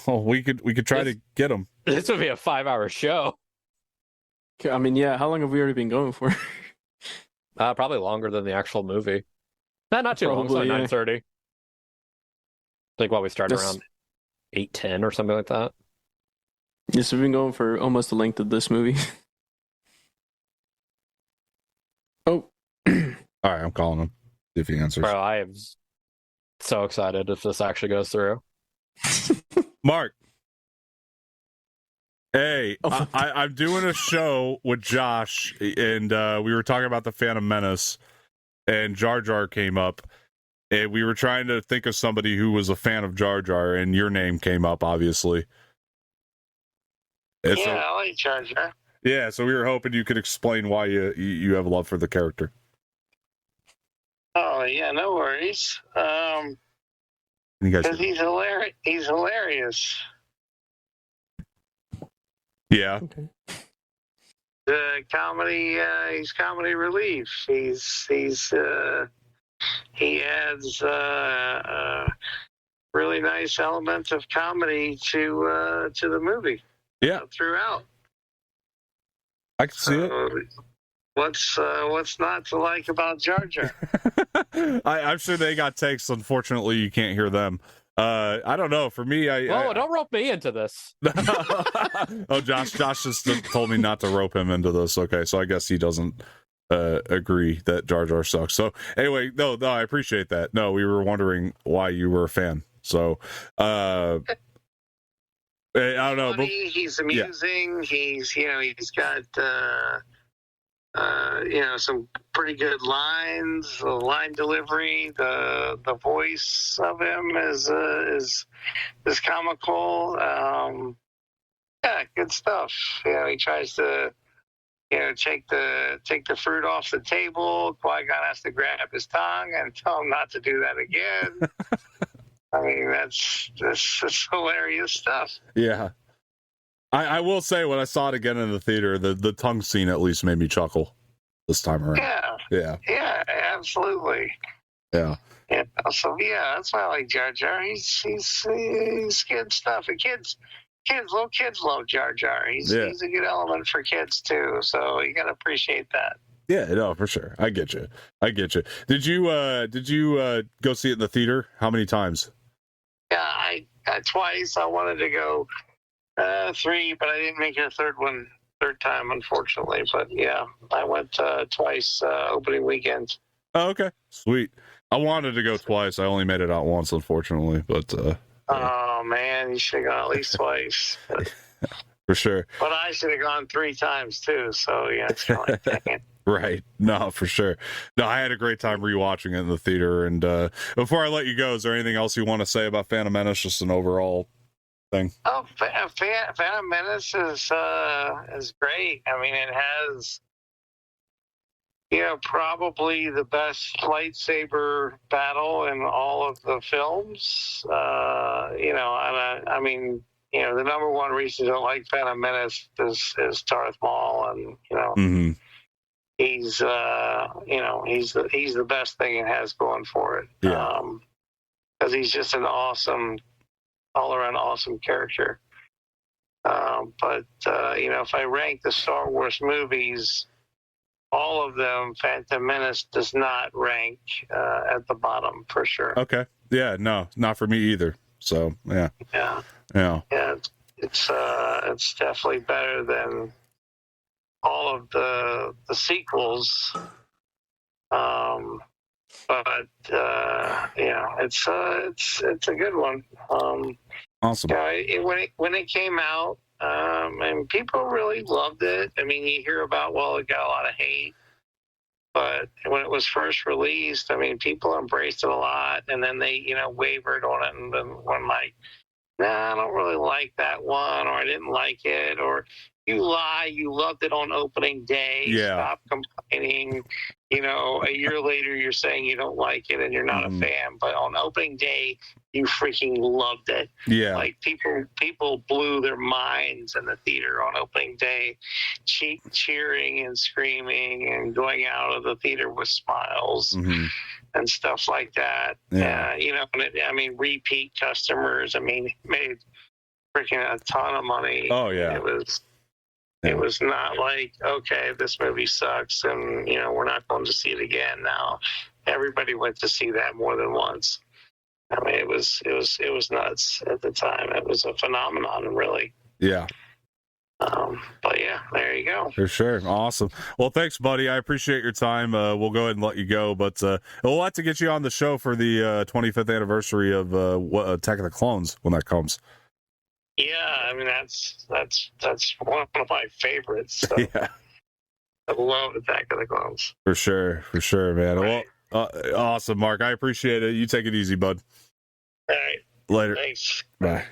we could try to get him. This would be a 5-hour show. I mean, yeah. How long have we already been going for? Probably longer than the actual movie. Not too long. It's like 9:30. I think we started around 8:10 or something like that. Yes, we've been going for almost the length of this movie. Oh. All right, I'm calling him. See if he answers. Bro, I am so excited if this actually goes through. Mark. Hey, I'm doing a show with Josh, and we were talking about the Phantom Menace, and Jar Jar came up, and we were trying to think of somebody who was a fan of Jar Jar, and your name came up, obviously. And I like Jar Jar. Yeah, so we were hoping you could explain why you have love for the character. Oh yeah, no worries. Because he's hilarious. He's hilarious. Yeah. Okay. The comedy. He's comedy relief. He adds really nice elements of comedy to the movie. Yeah. Throughout. I can see it. What's not to like about Jar Jar? I'm sure they got takes. Unfortunately, you can't hear them. I don't know. For me, don't rope me into this. Oh, Josh just told me not to rope him into this. Okay, so I guess he doesn't agree that Jar Jar sucks. So anyway, no, I appreciate that. No, we were wondering why you were a fan. So, I don't know. Funny, he's amusing. Yeah. He's got some pretty good lines. The line delivery, the voice of him is comical. Yeah, good stuff. He tries to take the fruit off the table. Qui-Gon has to grab his tongue and tell him not to do that again. I mean, that's hilarious stuff. Yeah. I will say, when I saw it again in the theater, the tongue scene at least made me chuckle this time around. Yeah, absolutely. Yeah. So that's why I like Jar Jar. He's good stuff. And little kids love Jar Jar. He's a good element for kids too. So you gotta appreciate that. Yeah, no, for sure. I get you. Did you go see it in the theater? How many times? Yeah, I twice. I wanted to go 3, but I didn't make it a third time, unfortunately. But yeah, I went twice opening weekend. Oh, okay, sweet. I wanted to go twice. I only made it out once, unfortunately. But oh man, you should have gone at least twice. For sure. But I should have gone 3 times too. So it's kind of like, dang it. Right. No, for sure. No, I had a great time rewatching it in the theater. And before I let you go, is there anything else you want to say about Phantom Menace? Just an overall thing. Oh, Phantom Menace is great. I mean, it has probably the best lightsaber battle in all of the films. I mean, the number one reason I don't like Phantom Menace is Darth Maul, and mm-hmm. he's the best thing it has going for it. Yeah. Because he's just an awesome, all around awesome character. But if I rank the Star Wars movies, all of them, Phantom Menace does not rank at the bottom for sure. Okay. Yeah. No, not for me either. So yeah. Yeah. It's definitely better than all of the sequels. But it's a good one. Awesome. When it came out, and people really loved it. I mean, you hear about, it got a lot of hate, but when it was first released, I mean, people embraced it a lot, and then they, wavered on it, and then one like, nah, I don't really like that one, or I didn't like it, or you lie, you loved it on opening day. Yeah. Stop complaining. A year later, you're saying you don't like it and you're not a fan, but on opening day, you freaking loved it. Yeah. Like people blew their minds in the theater on opening day, cheering and screaming and going out of the theater with smiles and stuff like that. Yeah. Repeat customers, made freaking a ton of money. Oh, yeah. It was not like, okay, this movie sucks and, we're not going to see it again now. Everybody went to see that more than once. I mean, it was nuts at the time. It was a phenomenon, really. Yeah. But yeah, there you go. For sure. Awesome. Well, thanks, buddy. I appreciate your time. We'll go ahead and let you go, but we'll have to get you on the show for the 25th anniversary of Attack of the Clones when that comes. Yeah, I mean that's one of my favorites. So. Yeah, I love Attack of the Clones. For sure, man. Right. Well, awesome, Mark. I appreciate it. You take it easy, bud. All right. Later. Thanks. Bye.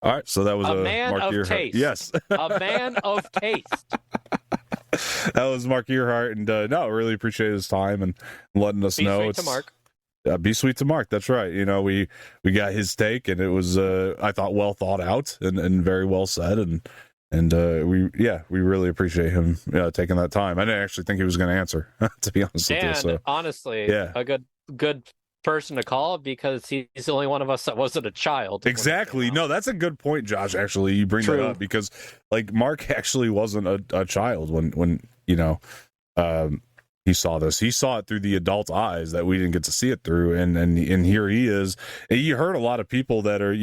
All right, so that was a man Mark of Earhart. taste. Yes, a man of taste. That was Mark Earhart, and really appreciate his time and letting us know. Sweet to Mark. Be sweet to Mark. That's right. We got his take, and it was I thought well thought out and very well said, and we really appreciate him taking that time. I didn't actually think he was going to answer, to be honest with you. So honestly, yeah, a good person to call because he's the only one of us that wasn't a child. Exactly. No, that's a good point, Josh. Actually, you bring that up because Mark actually wasn't a child when he saw this. He saw it through the adult eyes that we didn't get to see it through, and here he is. And you heard a lot of people that are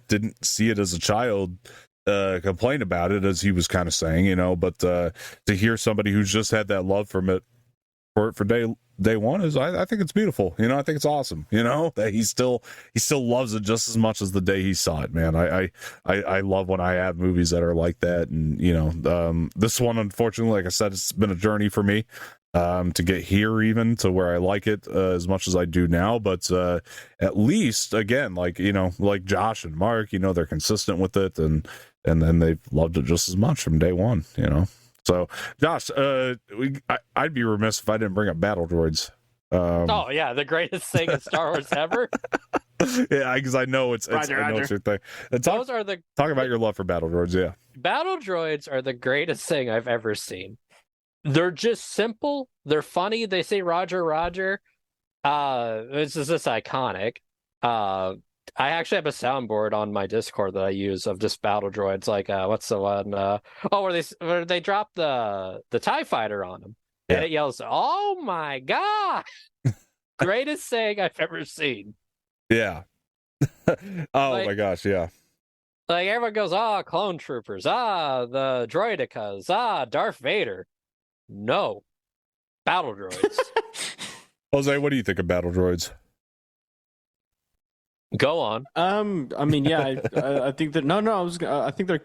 didn't see it as a child complain about it, as he was kind of saying, but to hear somebody who's just had that love from it for day one is I think it's beautiful. You know, I think it's awesome. You know, that he still loves it just as much as the day he saw it, man. I love when I have movies that are like that. And, you know, this one, unfortunately, like I said, it's been a journey for me to get here, even to where I like it as much as I do now. But at least, again, like, you know, like Josh and Mark, you know, they're consistent with it, and then they've loved it just as much from day one, you know. So, Josh, I'd be remiss if I didn't bring up battle droids. Oh yeah, the greatest thing in Star Wars ever. Yeah, because I know it's Roger. I know it's your thing. Talk about your love for battle droids. Yeah, battle droids are the greatest thing I've ever seen. They're just simple. They're funny. They say Roger, Roger. It's just iconic. I actually have a soundboard on my Discord that I use of just battle droids. Like, what's the one? Where they drop the TIE fighter on them, and it yells, "Oh my god!" Greatest thing I've ever seen. Yeah. My gosh, yeah. Like, everyone goes, clone troopers, the droidicas, Darth Vader. No, battle droids. Jose, what do you think of battle droids? Go on. I mean, yeah, I think that I think they're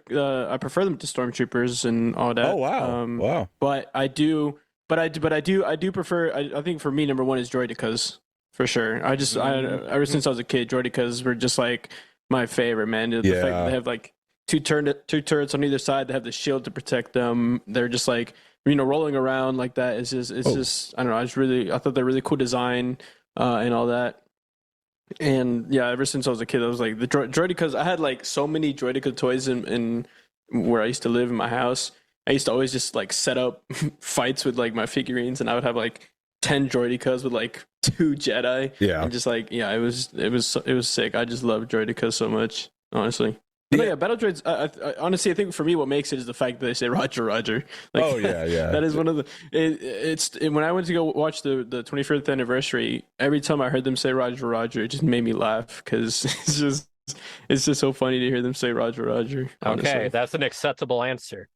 I prefer them to stormtroopers and all that. Oh wow, wow. But I do prefer. I think for me, number one is droidicas for sure. Ever since I was a kid, droidicas were just like my favorite, man. The fact that they have like two turrets on either side. They have the shield to protect them. They're just like, you know, rolling around like that. It's just I don't know. I thought they're really cool design and all that. And yeah, ever since I was a kid, I was like the droidicas. I had like so many droidica toys in where I used to live in my house. I used to always just like set up fights with like my figurines, and I would have like 10 droidicas with like 2 Jedi. Yeah, and just like it was sick. I just love droidicas so much, honestly. But yeah, battle droids. I honestly, I think for me, what makes it is the fact that they say Roger, Roger. Like, oh yeah. That is one of the. When I went to go watch the 25th anniversary, every time I heard them say Roger, Roger, it just made me laugh because it's just so funny to hear them say Roger, Roger. Honestly. Okay, that's an acceptable answer.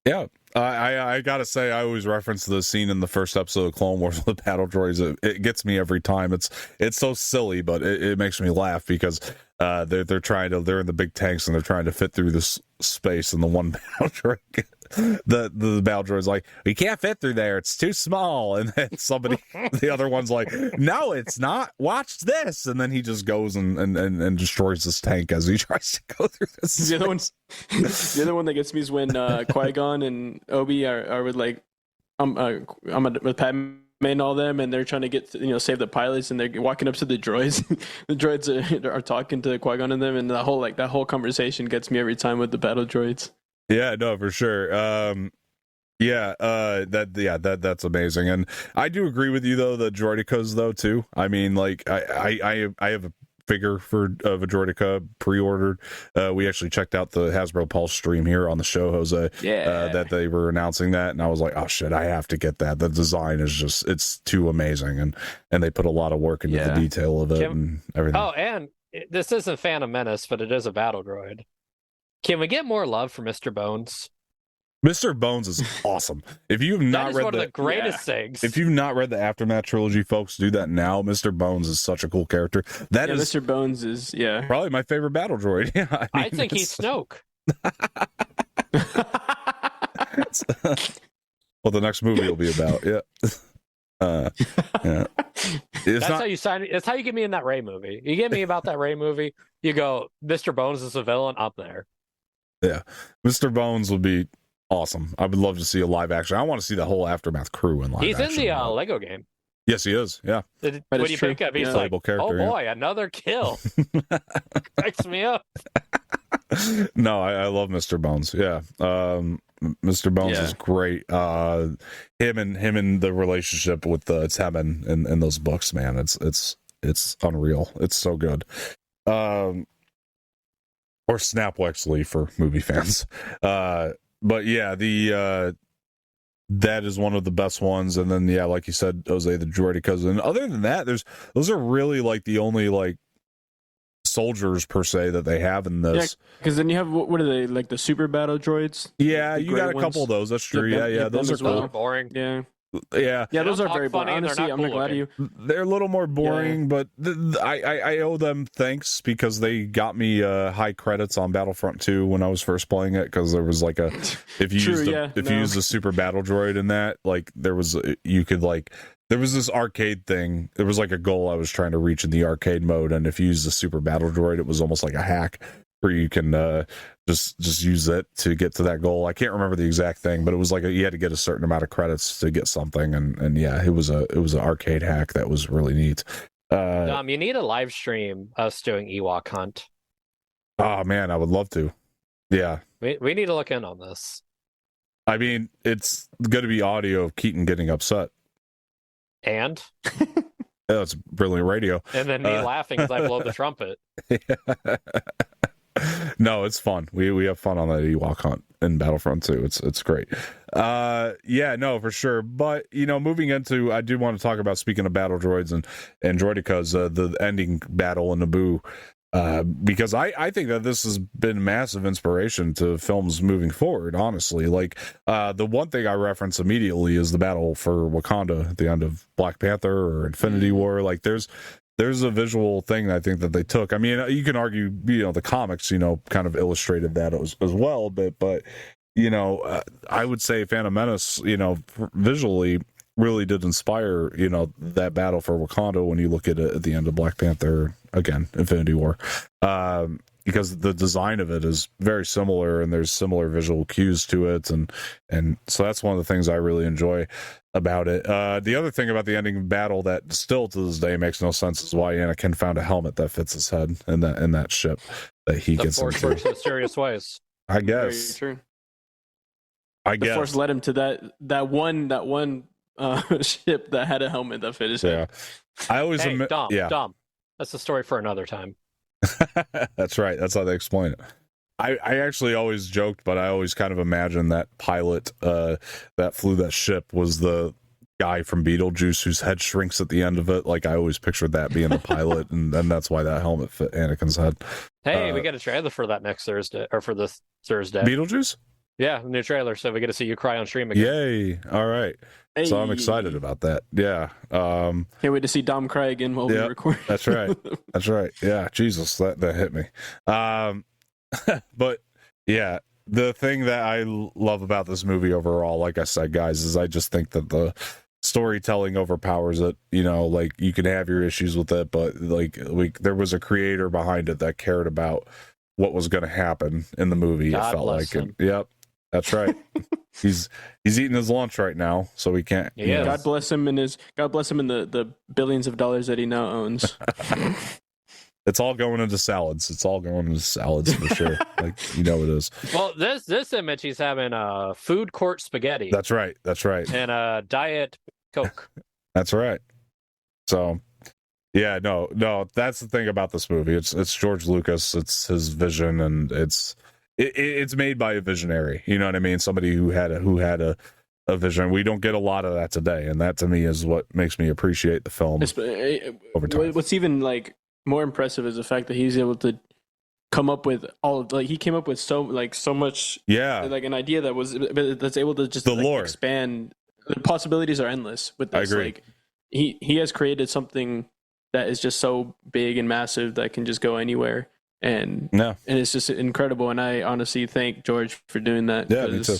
Yeah, I gotta say, I always reference the scene in the first episode of Clone Wars with the battle droids. It gets me every time. It's so silly, but it makes me laugh because they're in the big tanks and they're trying to fit through this space, and the one battle droid, the battle droid's like, we can't fit through there, it's too small, and then the other one's like, no, it's not, watch this, and then he just goes and destroys this tank as he tries to go through this. The other one that gets me is when Qui-Gon and Obi are with like with Padme and all them, and they're trying to get save the pilots, and they're walking up to the droids. The droids are talking to Qui-Gon and them, and that whole conversation gets me every time with the battle droids. Yeah, no, for sure. That's amazing, and I do agree with you though. The droidicas though too. I mean, like I have a figure of a droidica pre-ordered. We actually checked out the Hasbro Pulse stream here on the show, Jose. That they were announcing that, and I was like, oh shit, I have to get that. The design is just, it's too amazing, and they put a lot of work into the detail of it and everything. Oh, and this isn't Phantom Menace, but it is a battle droid. Can we get more love for Mr. Bones? Mr. Bones is awesome. If you've not read one of the greatest things. If you've not read the Aftermath trilogy, folks, do that now. Mr. Bones is such a cool character. Mr. Bones is probably my favorite battle droid. Yeah, I think he's Snoke. Well, the next movie will be about That's how you get me in that Rey movie. You get me about that Rey movie. You go, Mr. Bones is a villain. Up there. Yeah, Mr. Bones would be awesome. I would love to see a live action. I want to see the whole Aftermath crew in live action. He's in the Lego game. Yes, he is. Yeah. What do you think of? He's like, oh boy, another kill. Cracks me up. No, I love Mr. Bones. Yeah. Mr. Bones is great. Him and the relationship with Temin in those books, man, it's unreal. It's so good. Or Snap Wexley for movie fans. But yeah, that is one of the best ones. And then like you said, Jose, the droidicas. And other than that, those are really like the only like soldiers per se that they have in this. Because then you have what are they, like the super battle droids? Yeah, you got a couple of those. That's true. Yeah, those are cool. Boring. Yeah. Yeah, those are very funny, boring. Honestly, I'm not glad you. They're a little more boring, but I owe them thanks because they got me high credits on Battlefront 2 when I was first playing it, because there was like a if you used the super battle droid in that, like there was this arcade thing. There was like a goal I was trying to reach in the arcade mode, and if you use the super battle droid, it was almost like a hack where you can just use it to get to that goal. I can't remember the exact thing, but it was like you had to get a certain amount of credits to get something, and yeah, it was an arcade hack that was really neat. You need a live stream us doing Ewok hunt. Oh man, I would love to. Yeah, we need to look in on this. I mean, it's going to be audio of Keaton getting upset, and it's brilliant radio, and then me laughing as I blow the trumpet. No, it's fun. We have fun on that Ewok hunt in Battlefront 2. It's great. Yeah, no, for sure. But moving into, I do want to talk about, speaking of battle droids and droidicas, the ending battle in Naboo, because I think that this has been massive inspiration to films moving forward. Honestly, like the one thing I reference immediately is the battle for Wakanda at the end of Black Panther or Infinity War. Like there's a visual thing I think that they took. I mean, you can argue, the comics, kind of illustrated that as well, but I would say Phantom Menace, visually really did inspire, that battle for Wakanda when you look at it at the end of Black Panther, again, Infinity War, because the design of it is very similar and there's similar visual cues to it. And so that's one of the things I really enjoy about it. The other thing about the ending battle that still to this day makes no sense is why Anakin found a helmet that fits his head in that ship that he gets into. The Force works in mysterious ways. I guess. Very true. I guess. The Force led him to that one ship that had a helmet that fit his head. Yeah. I always Dom. That's the story for another time. That's right. That's how they explain it. I actually always joked, but I always kind of imagined that pilot that flew that ship was the guy from Beetlejuice whose head shrinks at the end of it. Like I always pictured that being the pilot, and that's why that helmet fit Anakin's head. Hey, we got a trailer for that next Thursday, or for this Thursday. Beetlejuice? Yeah, new trailer, so we get to see you cry on stream again. Yay. All right. Hey. So I'm excited about that. Yeah. Can't wait to see Dom cry again while we record. That's right. That's right. Yeah. Jesus, that hit me. But yeah, the thing that I love about this movie overall, like I said, guys, is I just think that the storytelling overpowers it. Like you can have your issues with it, but like there was a creator behind it that cared about what was going to happen in the movie. God it felt like him. it. Yep. That's right. He's eating his lunch right now, so we can't. Yeah. God bless him in the billions of dollars that he now owns. It's all going into salads. It's all going into salads for sure. Like it is. Well, this image he's having food court spaghetti. That's right. That's right. And a diet Coke. That's right. So, yeah, no. That's the thing about this movie. It's George Lucas. It's his vision, and it's made by a visionary. You know what I mean? Somebody who had a vision. We don't get a lot of that today, and that to me is what makes me appreciate the film over time. What's even like more impressive is the fact that he's able to come up with he came up with so much, like an idea that's able to just lore expand. The possibilities are endless with this. I agree. Like he has created something that is just so big and massive that can just go anywhere. And it's just incredible, and I honestly thank George for doing that. Yeah, me too.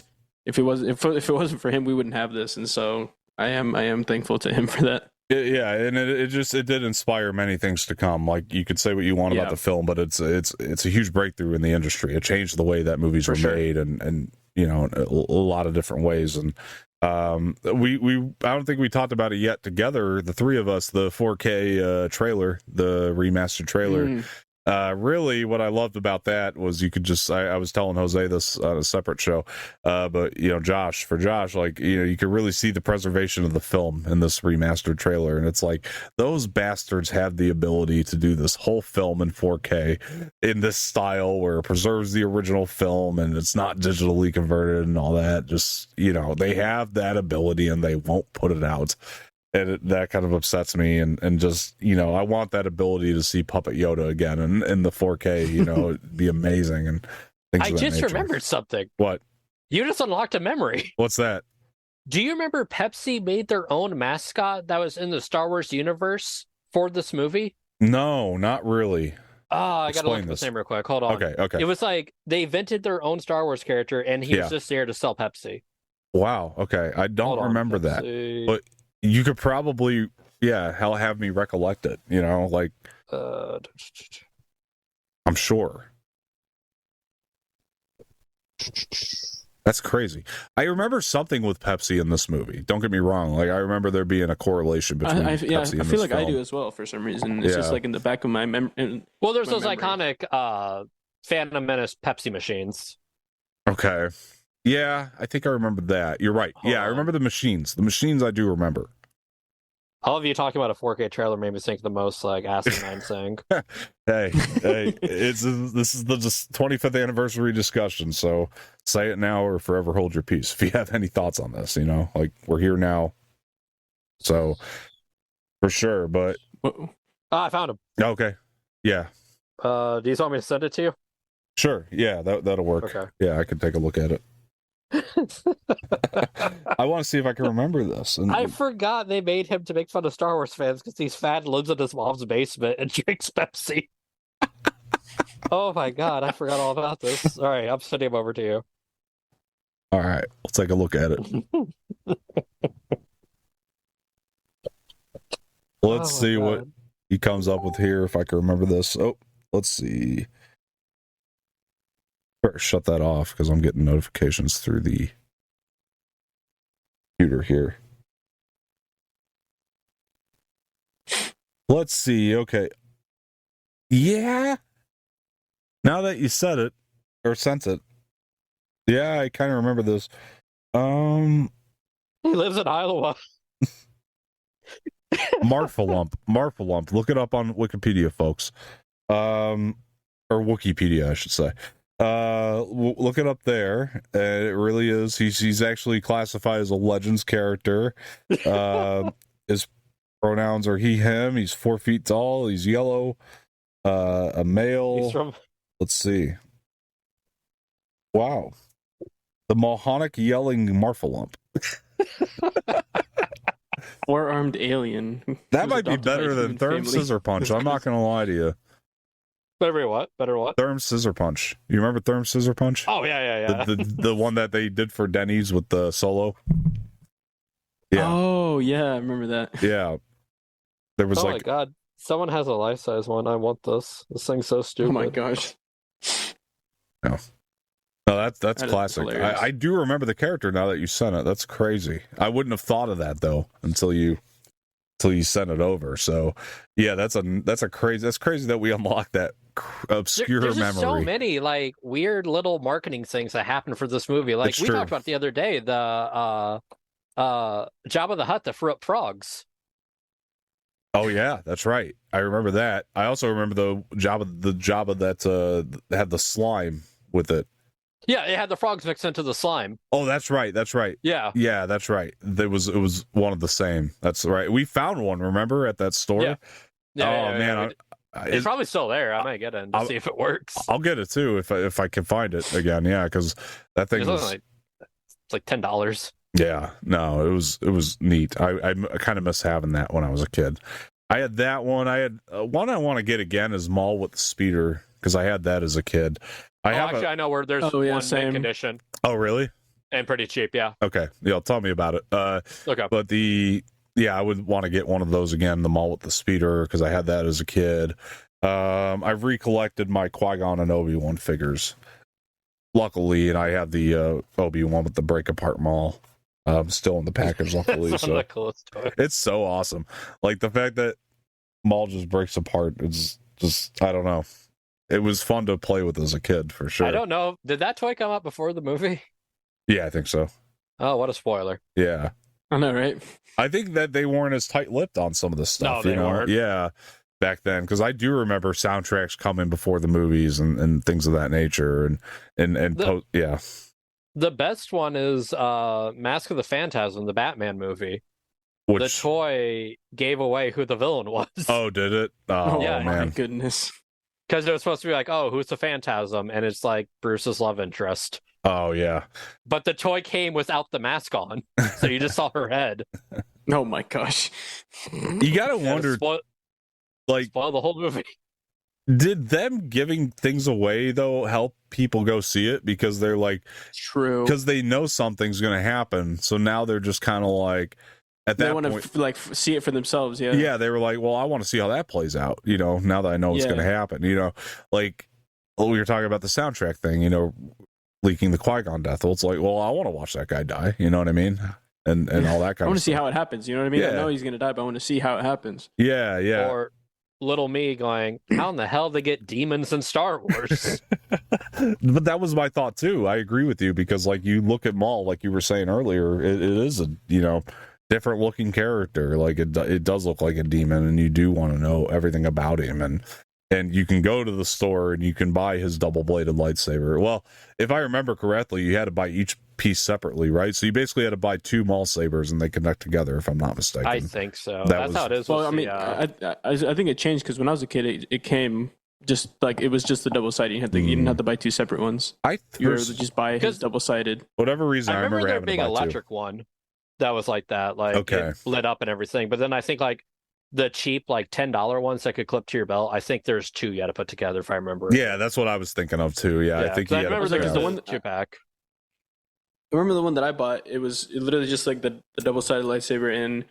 If it wasn't for him, we wouldn't have this, and so I am thankful to him for that. Yeah, and it did inspire many things to come. Like you could say what you want about the film, but it's a huge breakthrough in the industry. It changed the way that movies were made, and a lot of different ways. And we I don't think we talked about it yet together, the three of us. The 4K trailer, the remastered trailer. Really what I loved about that was you could just I was telling Jose this on a separate show, but Josh, like you could really see the preservation of the film in this remastered trailer, and it's like those bastards have the ability to do this whole film in 4K in this style where it preserves the original film and it's not digitally converted and all that. Just they have that ability and they won't put it out. And that kind of upsets me, and just I want that ability to see Puppet Yoda again in the 4K. It'd be amazing. And I just remembered something. What? You just unlocked a memory. What's that? Do you remember Pepsi made their own mascot that was in the Star Wars universe for this movie? No, not really. I gotta look at this name real quick. Hold on. Okay. It was like they invented their own Star Wars character, and he was just there to sell Pepsi. Wow. Okay, I don't remember that, but you could probably, have me recollect it. Like, I'm sure. That's crazy. I remember something with Pepsi in this movie. Don't get me wrong. Like, I remember there being a correlation between Pepsi and I feel like film. I do as well for some reason. It's just like in the back of my memory. Well, there's those iconic Phantom Menace Pepsi machines. Okay. Yeah, I think I remember that. You're right. I remember the machines. The machines I do remember. All of you talking about a 4K trailer made me think the most like asinine thing. Hey, this is the 25th anniversary discussion, so say it now or forever hold your peace. If you have any thoughts on this, like we're here now, so for sure. But I found him. Okay, yeah. Do you want me to send it to you? Sure. Yeah, that'll work. Okay. Yeah, I can take a look at it. I want to see if I can remember this. I forgot they made him to make fun of Star Wars fans because he's fat and lives in his mom's basement and drinks Pepsi. Oh my god, I forgot all about this. All right, I'm sending him over to you. All right, let's take a look at it. Let's see what he comes up with here, if I can remember this. Oh, let's see. First, shut that off because I'm getting notifications through the computer here. Let's see. Okay. Yeah. Now that you said it or sent it, yeah, I kind of remember this. He lives in Iowa. Marfalump. Look it up on Wikipedia, folks. Or Wikipedia, I should say. Look it up there. It really is. He's actually classified as a Legends character. His pronouns are he, him. He's 4 feet tall. He's yellow. A male. Let's see. Wow. The Mohonic yelling Marfalump. Four-armed alien. That might be better than Therm Scissor Punch. I'm not going to lie to you. Better what? Therm Scissor Punch. You remember Therm Scissor Punch? Oh, yeah. The one that they did for Denny's with the Solo? Yeah. Oh, yeah, I remember that. Yeah. There was my god. Someone has a life-size one. I want this. This thing's so stupid. Oh my gosh. No. No, that's classic. I do remember the character now that you sent it. That's crazy. I wouldn't have thought of that though until you sent it over. So yeah, that's crazy that we unlocked that obscure there's memory. So many like weird little marketing things that happened for this movie. Like we talked about the other day, the Jabba the Hutt that threw up frogs. Oh yeah, that's right. I remember that. I also remember the Jabba that had the slime with it. Yeah, it had the frogs mixed into the slime. Oh, that's right. Yeah, that's right. It was one of the same. That's right. We found one. Remember at that store? Yeah. Man, it's probably still there. I might get it to see if it works. I'll get it too if I can find it again. Yeah, because that thing was it's like $10. Yeah, no, it was neat. I kind of miss having that when I was a kid. I had that one. I had one I want to get again is Maul with the speeder because I had that as a kid. I know where there's one mint condition. Oh, really? And pretty cheap, yeah. Okay, yeah, tell me about it. Okay, but I would want to get one of those again, the Maul with the speeder, because I had that as a kid. I've recollected my Qui-Gon and Obi-Wan figures, luckily, and I have the Obi-Wan with the break apart Maul. Still in the package, luckily. So the coolest toy. It's so awesome. Like the fact that Maul just breaks apart. It's just I don't know. It was fun to play with as a kid, for sure. I don't know. Did that toy come out before the movie? Yeah, I think so. Oh, what a spoiler. Yeah. I know, right? I think that they weren't as tight-lipped on some of this stuff. No, they weren't. Yeah, back then. Because I do remember soundtracks coming before the movies and things of that nature. Yeah. The best one is Mask of the Phantasm, the Batman movie. The toy gave away who the villain was. Oh, did it? Oh, yeah, man. My goodness. Because it was supposed to be like, oh, who's the Phantasm? And it's like Bruce's love interest. Oh yeah. But the toy came without the mask on, so you just saw her head. Oh my gosh. You gotta wonder, spoil the whole movie. Did them giving things away though help people go see it, because they're like, true, because they know something's going to happen, so now they're just kind of like, at that point, they want to see it for themselves. Yeah, they were like, well, I want to see how that plays out, now that I know what's going to happen, like, we were talking about the soundtrack thing, leaking the Qui-Gon death. Well, it's like, well, I want to watch that guy die, you know what I mean? And all that kind of stuff. I want to see how it happens, you know what I mean? I know he's going to die, but I want to see how it happens. Yeah. Or little me going, how in the hell they get demons in Star Wars? But that was my thought too. I agree with you, because like, you look at Maul, like you were saying earlier, it is a different looking character. Like it does look like a demon, and you do want to know everything about him, and you can go to the store and you can buy his double-bladed lightsaber. Well, if I remember correctly, you had to buy each piece separately, right? So you basically had to buy 2 Maul sabers, and they connect together, if I'm not mistaken. I think so. That's how it is. Well, I think it changed, because when I was a kid, it came just like, it was just the double-sided. You didn't have to buy 2 separate ones. You were able to just buy his double-sided. Whatever reason, I remember there being an electric one that was like that, like it lit up and everything. But then I think like the cheap, like $10 ones that could clip to your belt, I think there's 2 you had to put together, if I remember. Yeah, that's what I was thinking of too. Yeah, I think I remember the one pack. I remember the one that I bought. It was literally just like the double-sided lightsaber, and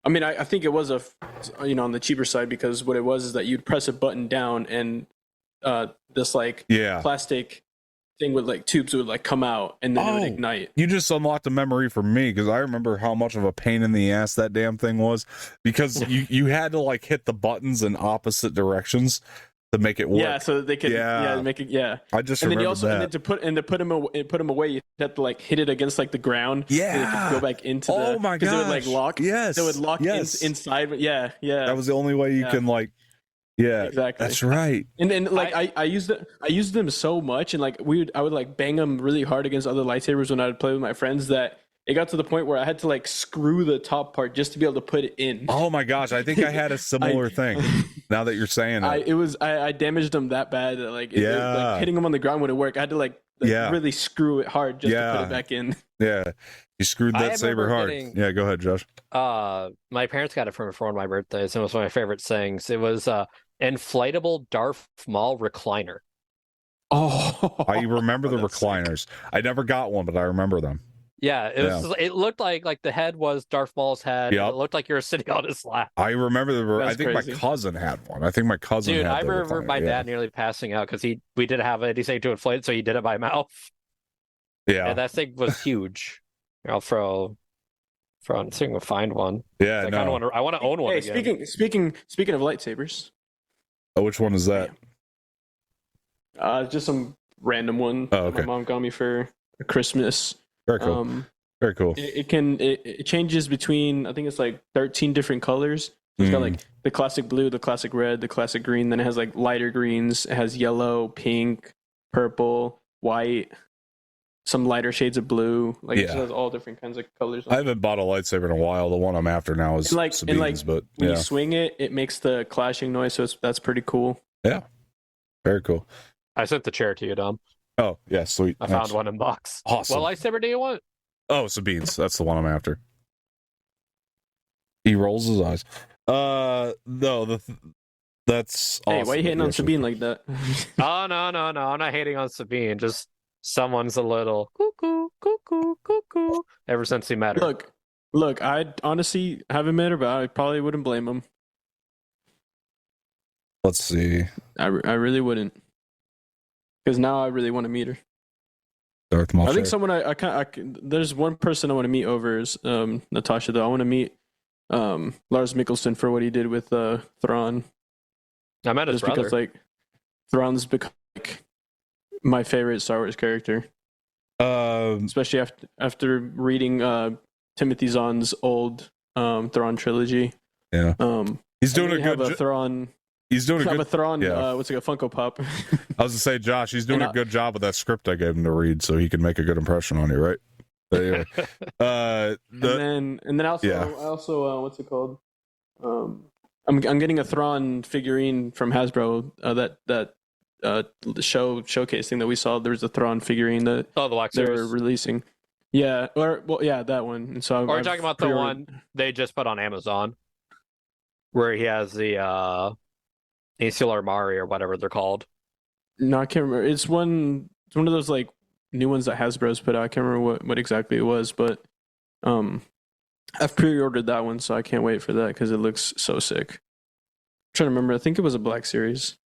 I mean, I think it was on the cheaper side, because what it was is that you'd press a button down, and this like plastic thing with like tubes would like come out, and then it would ignite. You just unlocked a memory for me, because I remember how much of a pain in the ass that damn thing was, because you had to like hit the buttons in opposite directions to make it work. Yeah, so that they could make it. Yeah, I just and then remember you also that. and then to put them away, you had to like hit it against like the ground. Yeah, and it could go back into the. Oh my gosh! It would like lock. Yes, it would lock inside. Yeah. That was the only way you can like. Yeah, exactly. That's right. And then like I used them so much, and like I would like bang them really hard against other lightsabers when I would play with my friends, that it got to the point where I had to like screw the top part just to be able to put it in. Oh my gosh, I think I had a similar thing. Now that you're saying it, I damaged them that bad that like hitting them on the ground wouldn't work. I had to like really screw it hard just to put it back in. Yeah, you screwed that saber hard. Yeah, go ahead, Josh. My parents got it for me for one of my birthdays, and it was one of my favorite things. It was inflatable Darth Maul recliner. Oh, I remember the recliners. Sick. I never got one, but I remember them. Yeah, it looked like the head was Darth Maul's head. Yep. It looked like you were sitting on his lap. I remember I think crazy. My cousin had one. I think my cousin had I remember my dad nearly passing out, because we did have anything to inflate, so he did it by mouth. Yeah. And that thing was huge. I'll throw on, see if I can find one. Yeah, I want to own one again. Speaking of lightsabers. Oh, which one is that? Just some random one. Oh, okay. My mom got me for Christmas. Very cool. Very cool. It changes between, I think it's like 13 different colors. So it's got like the classic blue, the classic red, the classic green. Then it has like lighter greens. It has yellow, pink, purple, white, some lighter shades of blue. Like it has all different kinds of colors. I haven't bought a lightsaber in a while. The one I'm after now is Sabine's, but when you swing it, it makes the clashing noise. So that's pretty cool. Yeah, very cool. I sent the chair to you, Dom. Oh yeah, sweet. I found one in box. Awesome. What lightsaber do you want? Oh, Sabine's. That's the one I'm after. He rolls his eyes. No, that's awesome. Hey, why are you hating on Sabine like that? Oh no, I'm not hating on Sabine. Just someone's a little cuckoo ever since he met her. Look, I honestly haven't met her, but I probably wouldn't blame him. Let's see. I really wouldn't, because now I really want to meet her. Darth Maul. I think someone there's one person I want to meet over is Natasha, though. I want to meet Lars Mikkelsen for what he did with Thrawn. I met his brother. Because like Thrawn's become like my favorite Star Wars character. Especially after reading Timothy Zahn's old Thrawn trilogy. Yeah. He's doing a good Thrawn. He's doing a good Thrawn. What's it, a Funko Pop? I was to say, Josh, he's doing a good job with that script I gave him to read, so he can make a good impression on you, right? Anyway. And then also what's it called? I'm getting a Thrawn figurine from Hasbro that showcase thing that we saw. There was a Thrawn figurine that the Black they Series. were releasing. Yeah, that one. And so Or talking about the one they just put on Amazon, where he has the Insular Mari or whatever they're called. No, I can't remember. It's one of those like new ones that Hasbro's put out. I can't remember what exactly it was, but I've pre-ordered that one, so I can't wait for that because it looks so sick. I'm trying to remember. I think it was a Black Series.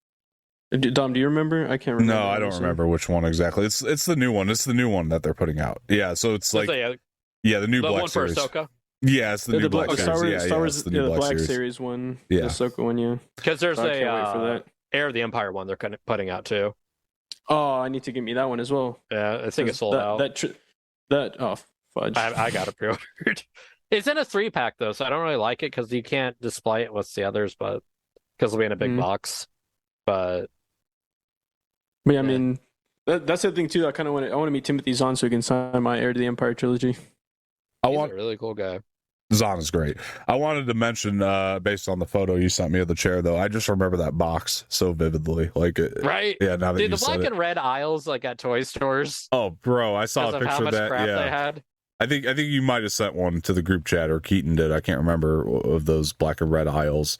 Dom, do you remember? I can't remember. No, I don't remember which one exactly. It's the new one. It's the new one that they're putting out. Yeah, so it's like the new the Black one Series. for Ahsoka. Yeah, it's the new Black Series. Star Wars, the new Black Series. Series one. Yeah, the Ahsoka one. Yeah, because there's so I can't wait for that. Heir of the Empire one they're putting out too. Oh, I need to get me that one as well. Yeah, I think it's sold out. Oh fudge! I got it pre-ordered. It's in a 3-pack though, so I don't really like it because you can't display it with the others, but because it'll be in a big box. But yeah, I mean, that's the thing too. I kind of want to meet Timothy Zahn so he can sign my Heir to the Empire trilogy. He's a really cool guy. Zahn is great. I wanted to mention, based on the photo you sent me of the chair, though, I just remember that box so vividly. Like, right? Yeah. Now that dude, you the black and red aisles like at toy stores. Oh, bro, I saw a picture how much of that. crap Yeah, they had. I think you might have sent one to the group chat, or Keaton did. I can't remember, of those black and red aisles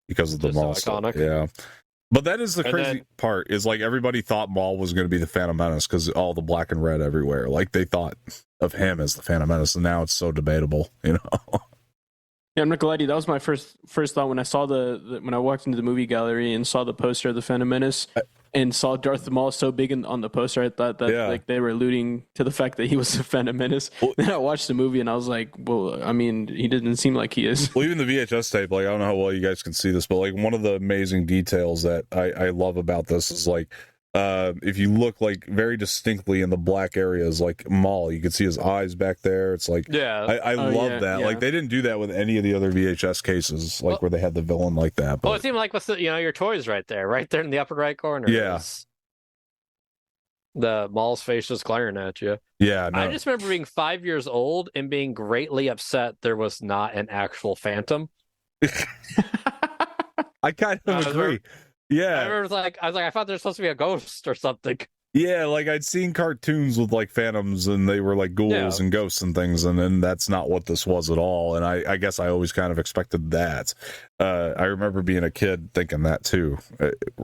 because of the Just mall. so iconic. Yeah. But that is the crazy part, is like everybody thought Maul was going to be the Phantom Menace because all the black and red everywhere. Like they thought of him as the Phantom Menace, and now it's so debatable, you know? Yeah, I'm not gonna lie to you. That was my first thought when I saw when I walked into the movie gallery and saw the poster of the Phantom Menace and saw Darth Maul so big on the poster. I thought that like they were alluding to the fact that he was the Phantom Menace. Then I watched the movie and I was like, well, I mean, he didn't seem like he is. Well, even the VHS tape, like I don't know how well you guys can see this, but like one of the amazing details that I love about this is like, if you look like very distinctly in the black areas, like Maul, you can see his eyes back there. It's like, I love that. Yeah. Like they didn't do that with any of the other VHS cases, like where they had the villain like that. But... Well, it seemed like with your toys right there in the upper right corner. Yeah. The Maul's face just glaring at you. Yeah. No. I just remember being 5 years old and being greatly upset there was not an actual Phantom. I kind of agree. Yeah, I remember I thought there's supposed to be a ghost or something. Yeah, like I'd seen cartoons with like phantoms and they were like ghouls and ghosts and things, and then that's not what this was at all. And I guess I always kind of expected that. I remember being a kid thinking that too,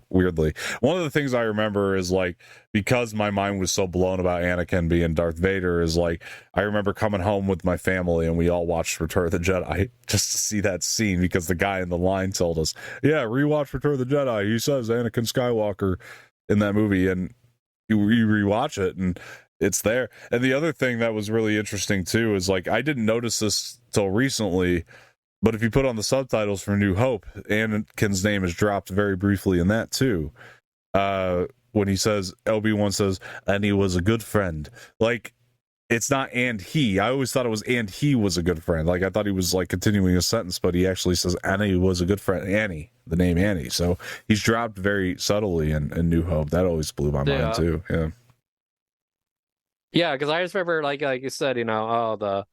weirdly. One of the things I remember is like, because my mind was so blown about Anakin being Darth Vader, is like, I remember coming home with my family and we all watched Return of the Jedi just to see that scene, because the guy in the line told us, yeah, rewatch Return of the Jedi. He says Anakin Skywalker in that movie, and you rewatch it and it's there. And the other thing that was really interesting too is like, I didn't notice this till recently, but if you put on the subtitles for New Hope, Anakin's name is dropped very briefly in that too. When he says, Obi-Wan says, and he was a good friend. Like, it's not and he. I always thought it was and he was a good friend. Like, I thought he was like continuing a sentence, but he actually says Annie was a good friend. Annie, the name Annie. So he's dropped very subtly in New Hope. That always blew my mind too. Yeah. Yeah, because I just remember, like you said, that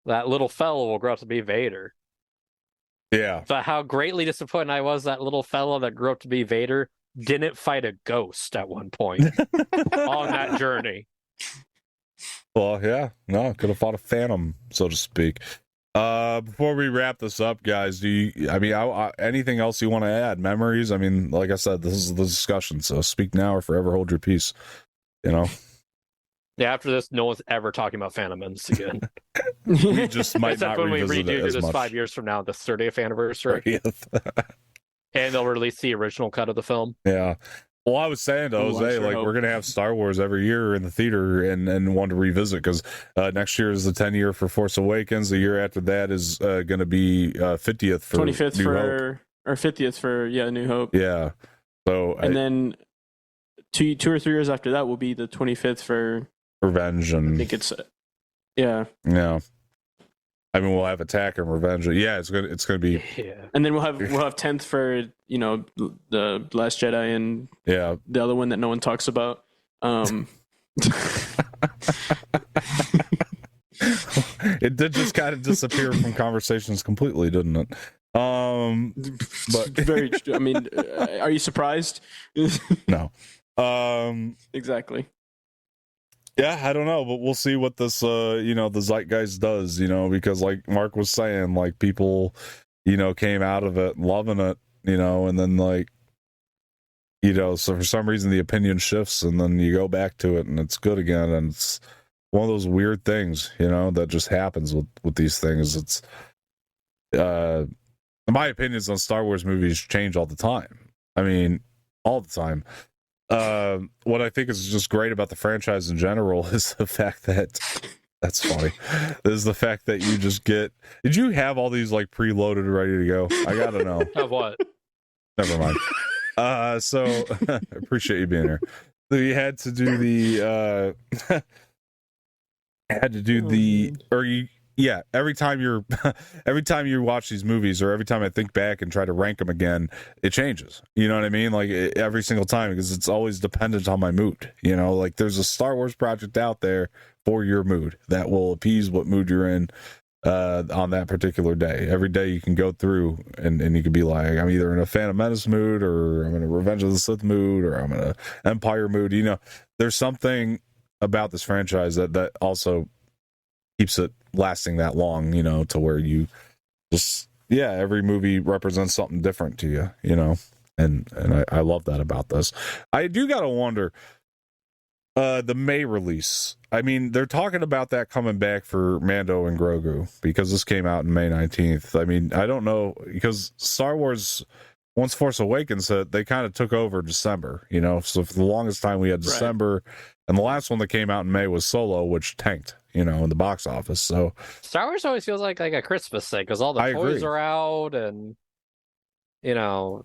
little fellow will grow up to be Vader. Yeah. But how greatly disappointed I was that little fellow that grew up to be Vader didn't fight a ghost at one point on that journey. Well, yeah, no, could have fought a phantom, so to speak. Before we wrap this up, guys, anything else you want to add? Memories? I mean, like I said, this is the discussion, so speak now or forever hold your peace. Yeah, after this, no one's ever talking about Phantom Menace again. We just might Except not when we revisit it redo as this much. 5 years from now, the 30th anniversary. And they'll release the original cut of the film. Yeah. Well, I was saying to Jose, we're going to have Star Wars every year in the theater and want to revisit, because next year is the 10th year for Force Awakens. The year after that is going to be 50th for 25th New for Hope. Or 50th for New Hope. Yeah. So then two or 3 years after that will be the 25th for Revenge, and I think it's yeah. I mean, we'll have Attack and Revenge. Yeah, it's gonna be. Yeah. And then we'll have 10th for the Last Jedi and the other one that no one talks about. It did just kind of disappear from conversations completely, didn't it? But very. I mean, are you surprised? No. Exactly. Yeah, I don't know, but we'll see what this, the zeitgeist does, because like Mark was saying, like people, came out of it loving it, and then like, so for some reason the opinion shifts and then you go back to it and it's good again. And it's one of those weird things, that just happens with these things. It's, my opinions on Star Wars movies change all the time. I mean, all the time. What I think is just great about the franchise in general is the fact that that's funny. Is the fact that you just did you have all these like preloaded ready to go? I gotta know. Of what? Never mind. So I appreciate you being here. So you had to do the every time you watch these movies, or every time I think back and try to rank them again, it changes. You know what I mean? Like every single time, because it's always dependent on my mood. Like there's a Star Wars project out there for your mood that will appease what mood you're in on that particular day. Every day you can go through and you can be like, I'm either in a Phantom Menace mood, or I'm in a Revenge of the Sith mood, or I'm in a Empire mood. There's something about this franchise that also keeps it lasting that long, to where you just, every movie represents something different to you, and I love that about this. I do gotta wonder, the May release. I mean, they're talking about that coming back for Mando and Grogu, because this came out in May 19th. I mean, I don't know, because Star Wars, once Force Awakens hit, they kind of took over December, so for the longest time we had December, right. And the last one that came out in May was Solo, which tanked, in the box office. So Star Wars always feels like a Christmas thing, because all the toys are out, and I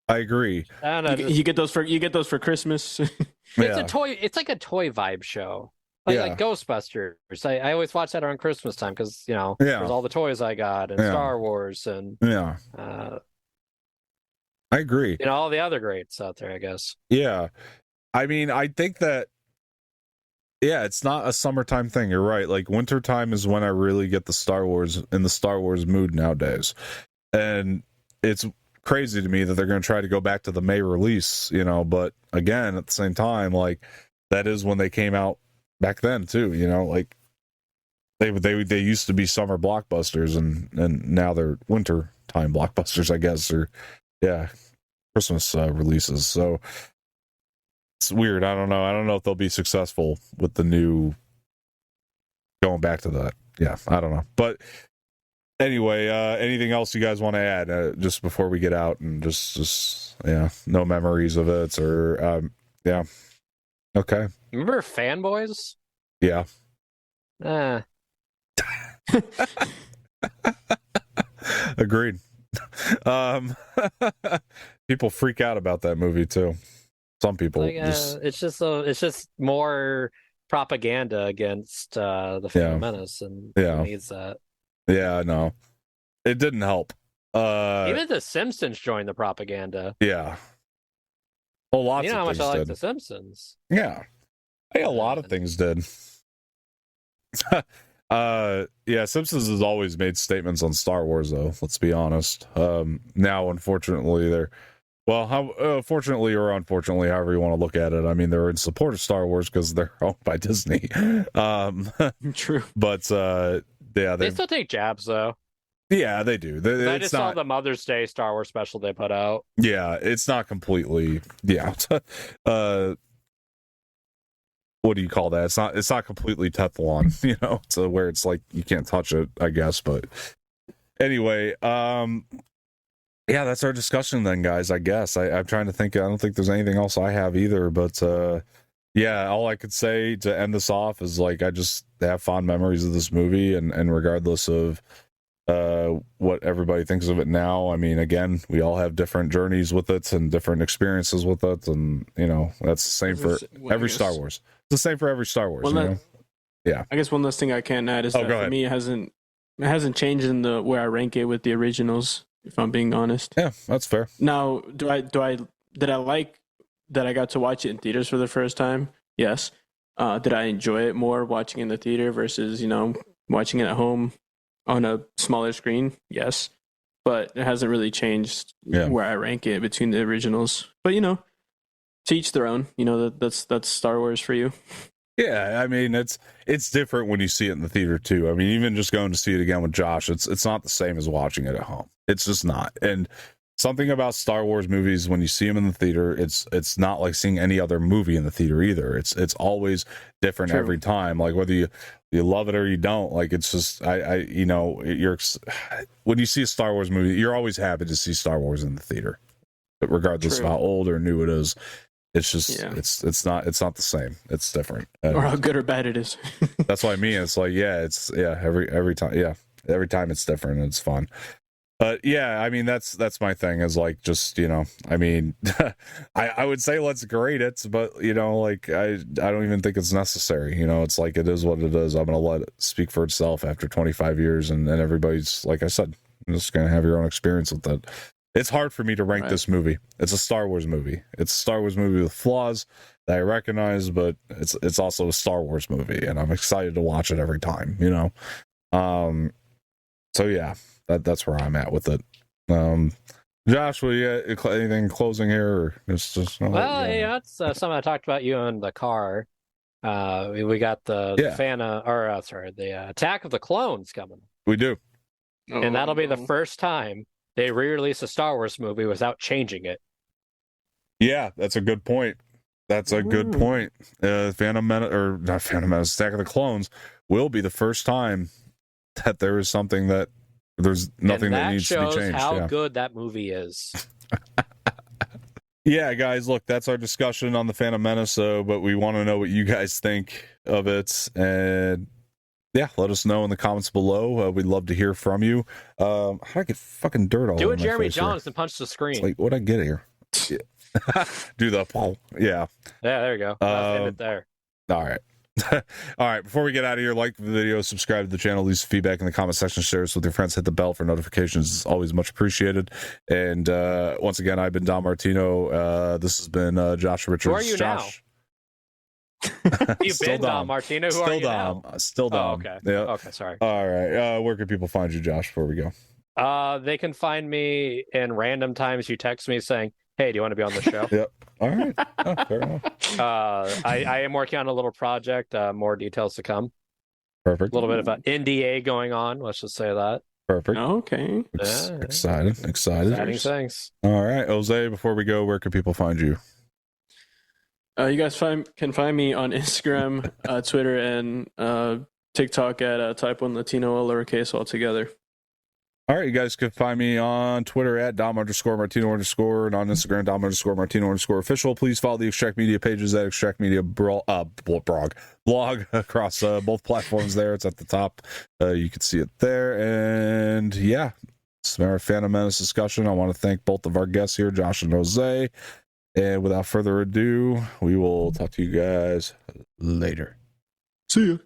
agree. I don't know, you get those for Christmas. It's a toy. It's like a toy vibe show, like Ghostbusters. I always watch that around Christmas time, because there's all the toys I got, and Star Wars, and I agree. All the other greats out there, I guess. Yeah, I mean, I think that. Yeah, it's not a summertime thing. You're right. Like wintertime is when I really get the Star Wars mood nowadays. And it's crazy to me that they're going to try to go back to the May release, but again, at the same time, like that is when they came out back then too, like they used to be summer blockbusters, and now they're winter time blockbusters, I guess, or Christmas releases. So it's weird. I don't know if they'll be successful with the new going back to that. Yeah, I don't know. But anyway, anything else you guys want to add just before we get out, and just no memories of it, or okay. Remember Fanboys? Yeah. Agreed. People freak out about that movie too. Some people it's just more propaganda against the Phantom Menace, and who needs that? Yeah, no, it didn't help. Even The Simpsons joined the propaganda. Yeah, a lot. You know how much I like The Simpsons. Yeah, a lot of things did. Simpsons has always made statements on Star Wars, though. Let's be honest. Now, unfortunately, they're. Well, fortunately or unfortunately, however you want to look at it, I mean, they're in support of Star Wars because they're owned by Disney. True. But, they still take jabs, though. Yeah, they do. I just saw the Mother's Day Star Wars special they put out. Yeah, it's not completely, what do you call that? It's not completely Teflon, so where it's like you can't touch it, I guess. But anyway, that's our discussion then, guys, I guess. I'm trying to think. I don't think there's anything else I have either. But, all I could say to end this off is, like, I just have fond memories of this movie. And regardless of what everybody thinks of it now, I mean, again, we all have different journeys with it and different experiences with it. And, that's the same for every Star Wars. It's the same for every Star Wars, Yeah. I guess one last thing I can add is that for me, it hasn't changed in the where I rank it with the originals, if I'm being honest. Yeah, that's fair. Now, did I like that I got to watch it in theaters for the first time? Yes. Did I enjoy it more watching in the theater versus, watching it at home on a smaller screen? Yes. but it hasn't really changed where I rank it between the originals. But to each their own. That's Star Wars for you. Yeah, I mean it's different when you see it in the theater too. I mean, even just going to see it again with Josh, it's not the same as watching it at home. It's just not. And something about Star Wars movies, when you see them in the theater, it's not like seeing any other movie in the theater either. It's always different every time. Like whether you love it or you don't, like it's just you're when you see a Star Wars movie, you're always happy to see Star Wars in the theater, but regardless of how old or new it is. It's just it's not the same. It's different. Or how good or bad it is. That's what I mean. It's like every time every time it's different and it's fun. But yeah, I mean that's my thing is like just I mean I would say let's grade it, but like I don't even think it's necessary. It's like it is what it is. I'm gonna let it speak for itself after 25 years, and everybody's, like I said, just gonna have your own experience with it. It's hard for me to rank this movie. It's a Star Wars movie. It's a Star Wars movie with flaws that I recognize, but it's also a Star Wars movie, and I'm excited to watch it every time. So yeah, that's where I'm at with it. Josh, will you anything closing here? Or it's just that's something I talked about you in the car. We got the Attack of the Clones coming. We do, and that'll be the first time they re-release a Star Wars movie without changing it. Yeah, that's a good point. Phantom Menace, or not Phantom Menace, Attack of the Clones will be the first time that there is something that there's nothing that needs to be changed. How good that movie is. Yeah, guys, look, that's our discussion on the Phantom Menace. But we want to know what you guys think of it, and yeah, let us know in the comments below. We'd love to hear from you. How do I get fucking dirt all over my face? Do a Jeremy Johnson punch the screen. It's like, what'd I get here? Do the yeah. Yeah, there you go. End it there. All right. All right, before we get out of here, like the video, subscribe to the channel, leave feedback in the comment section, share this with your friends, hit the bell for notifications. It's always much appreciated. And once again, I've been Don Martino. This has been Josh Richards. Who are you Josh now? You've been Don Martino. Who are you now? Still Dom. Oh, okay. Yeah. Okay, sorry. All right. Where can people find you, Josh, before we go? They can find me in random times. You text me saying, "Hey, do you want to be on the show?" Yep. All right. Oh, fair enough. I am working on a little project. More details to come. Perfect. A little bit of an NDA going on. Let's just say that. Perfect. Okay. Excited. Exciting things. All right, Jose. Before we go, where can people find you? You guys can find me on Instagram, Twitter, and TikTok at Type 1 Latino, all lowercase all together. All right, you guys can find me on Twitter at Dom_Martino_ and on Instagram, Dom_Martino_official. Please follow the Extract Media pages at Extract Media blog across both platforms there. It's at the top. You can see it there. And yeah, it's our Phantom Menace discussion. I want to thank both of our guests here, Josh and Jose. And without further ado, we will talk to you guys later. See ya.